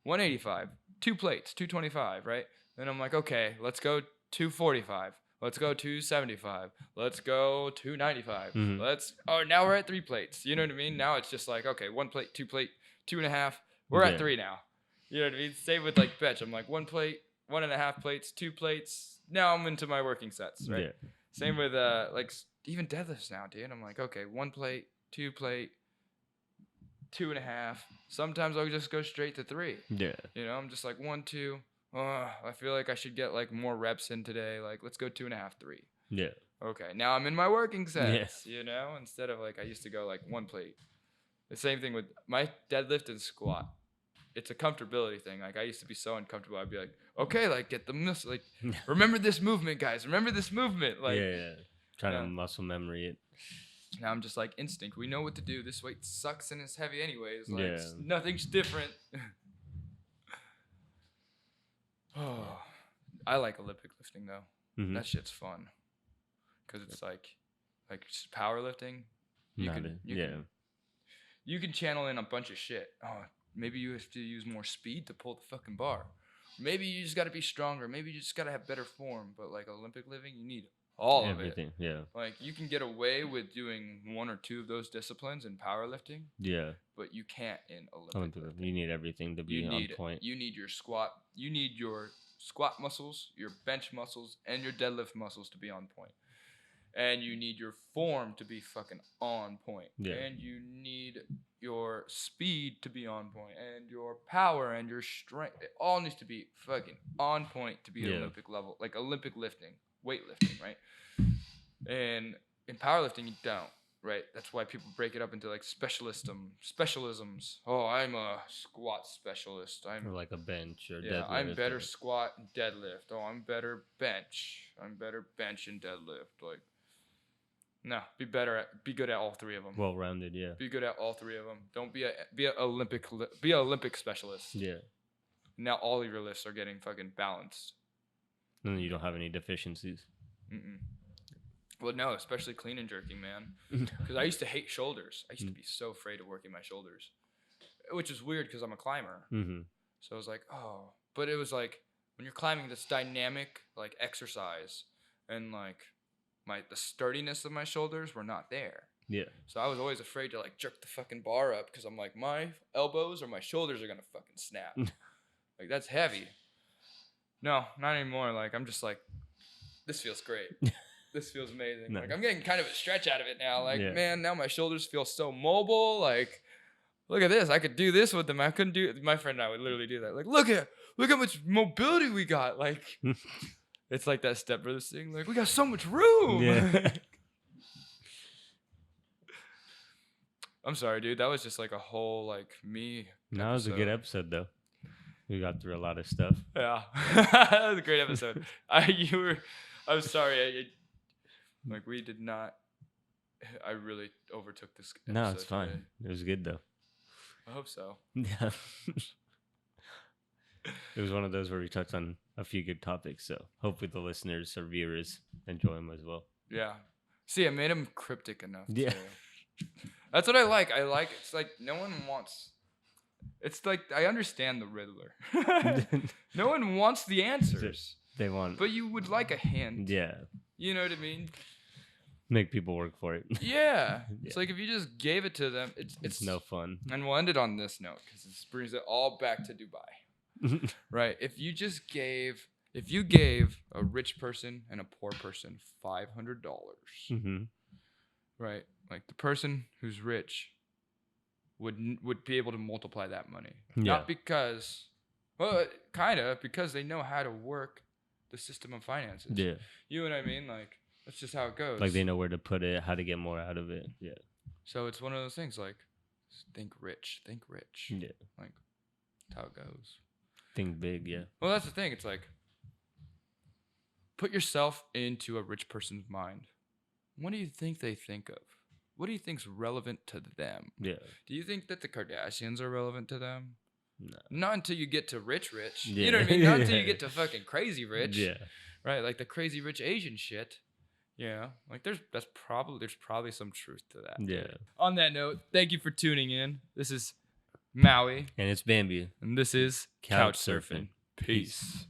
185, 2 plates, 225, right? Then I'm like, okay, let's go 245. Let's go 275. Let's go 295. Mm-hmm. Now we're at 3 plates. You know what I mean? Now it's just like, okay, 1 plate, 2 plate, 2.5. We're at 3 now. You know what I mean? Same with like bench. I'm like 1 plate, 1.5 plates, 2 plates. Now I'm into my working sets, right? Yeah. Same with like even deadlifts now, dude. I'm like, okay, 1 plate, 2 plate, 2.5. Sometimes I'll just go straight to 3. Yeah. You know, I'm just like 1, 2. I feel like I should get like more reps in today. Like, let's go 2.5, 3. Yeah. Okay, now I'm in my working sets. Yeah. You know, instead of like I used to go like 1 plate. The same thing with my deadlift and squat. It's a comfortability thing. Like I used to be so uncomfortable. I'd be like, okay, like get the muscle. Like, remember this movement, guys. Remember this movement. Like, yeah. Trying to muscle memory it. Now I'm just like instinct. We know what to do. This weight sucks and it's heavy anyways. Like Yeah. nothing's different. Oh, I like Olympic lifting though. Mm-hmm. That shit's fun. Cause it's like powerlifting. You You can channel in a bunch of shit. Oh, maybe you have to use more speed to pull the fucking bar. Maybe you just got to be stronger. Maybe you just got to have better form. But like Olympic living, you need all of it. Everything. Yeah. Like you can get away with doing one or two of those disciplines in powerlifting. Yeah. But you can't in Olympic lifting. You need everything to be on point. You need your squat. You need your squat muscles, your bench muscles, and your deadlift muscles to be on point. And you need your form to be fucking on point. Yeah. And you need your speed to be on point. And your power and your strength. It all needs to be fucking on point to be at Olympic level. Like Olympic lifting, weightlifting, right? And in powerlifting, you don't, right? That's why people break it up into like specialisms. Oh, I'm a squat specialist. Or like a bench or deadlift. I'm better squat and deadlift. Oh, I'm better bench. I'm better bench and deadlift. Like, no, be good at all three of them. Well-rounded, yeah. Be good at all three of them. Don't be an Olympic specialist. Yeah. Now all of your lifts are getting fucking balanced. And then you don't have any deficiencies. Well, no, especially clean and jerking, man. Because I used to hate shoulders. I used to be so afraid of working my shoulders, which is weird because I'm a climber. So I was like, oh, but it was like when you're climbing, this dynamic like exercise, and like the sturdiness of my shoulders were not there. Yeah. So I was always afraid to like jerk the fucking bar up because I'm like, my elbows or my shoulders are gonna fucking snap. Like that's heavy. No, not anymore. Like I'm just like, this feels great. This feels amazing. Nice. Like I'm getting kind of a stretch out of it now. Like man, now my shoulders feel so mobile. Like look at this. I could do this with them. I couldn't do it. My friend and I would literally do that. Like look how much mobility we got. Like it's like that Step Brothers thing. Like we got so much room. Yeah. I'm sorry, dude. That was just like a whole like me. That was a good episode though. We got through a lot of stuff. Yeah, that was a great episode. I'm sorry. Like we did not. I really overtook this episode. No, it's fine. Today. It was good though. I hope so. Yeah. It was one of those where we touched on a few good topics, so hopefully the listeners or viewers enjoy them as well. Yeah. See, I made them cryptic enough. Yeah. That's what I like. It's like no one wants. It's like I understand the Riddler. No one wants the answers. They want. But you would like a hint. Yeah. You know what I mean? Make people work for it. Yeah. It's like if you just gave it to them, it's no fun. And we'll end it on this note because this brings it all back to Dubai. Right? If you gave a rich person and a poor person $500, right? Like the person who's rich would be able to multiply that money. Yeah. Not because, well, kind of because they know how to work the system of finances. Yeah. You know what I mean? Like that's just how it goes. Like they know where to put it, how to get more out of it. Yeah. So it's one of those things like think rich. Yeah. Like that's how it goes. Think big, yeah. Well, that's the thing. It's like put yourself into a rich person's mind. What do you think they think of? What do you think's relevant to them? Yeah. Do you think that the Kardashians are relevant to them? No. Not until you get to rich. Yeah. You know what I mean? Not until you get to fucking crazy rich. Yeah. Right? Like the crazy rich Asian shit. Yeah. Like there's probably some truth to that. Yeah. On that note, thank you for tuning in. This is Maui. And it's Bambi. And this is Couch Couch Surfing. Surfing. Peace.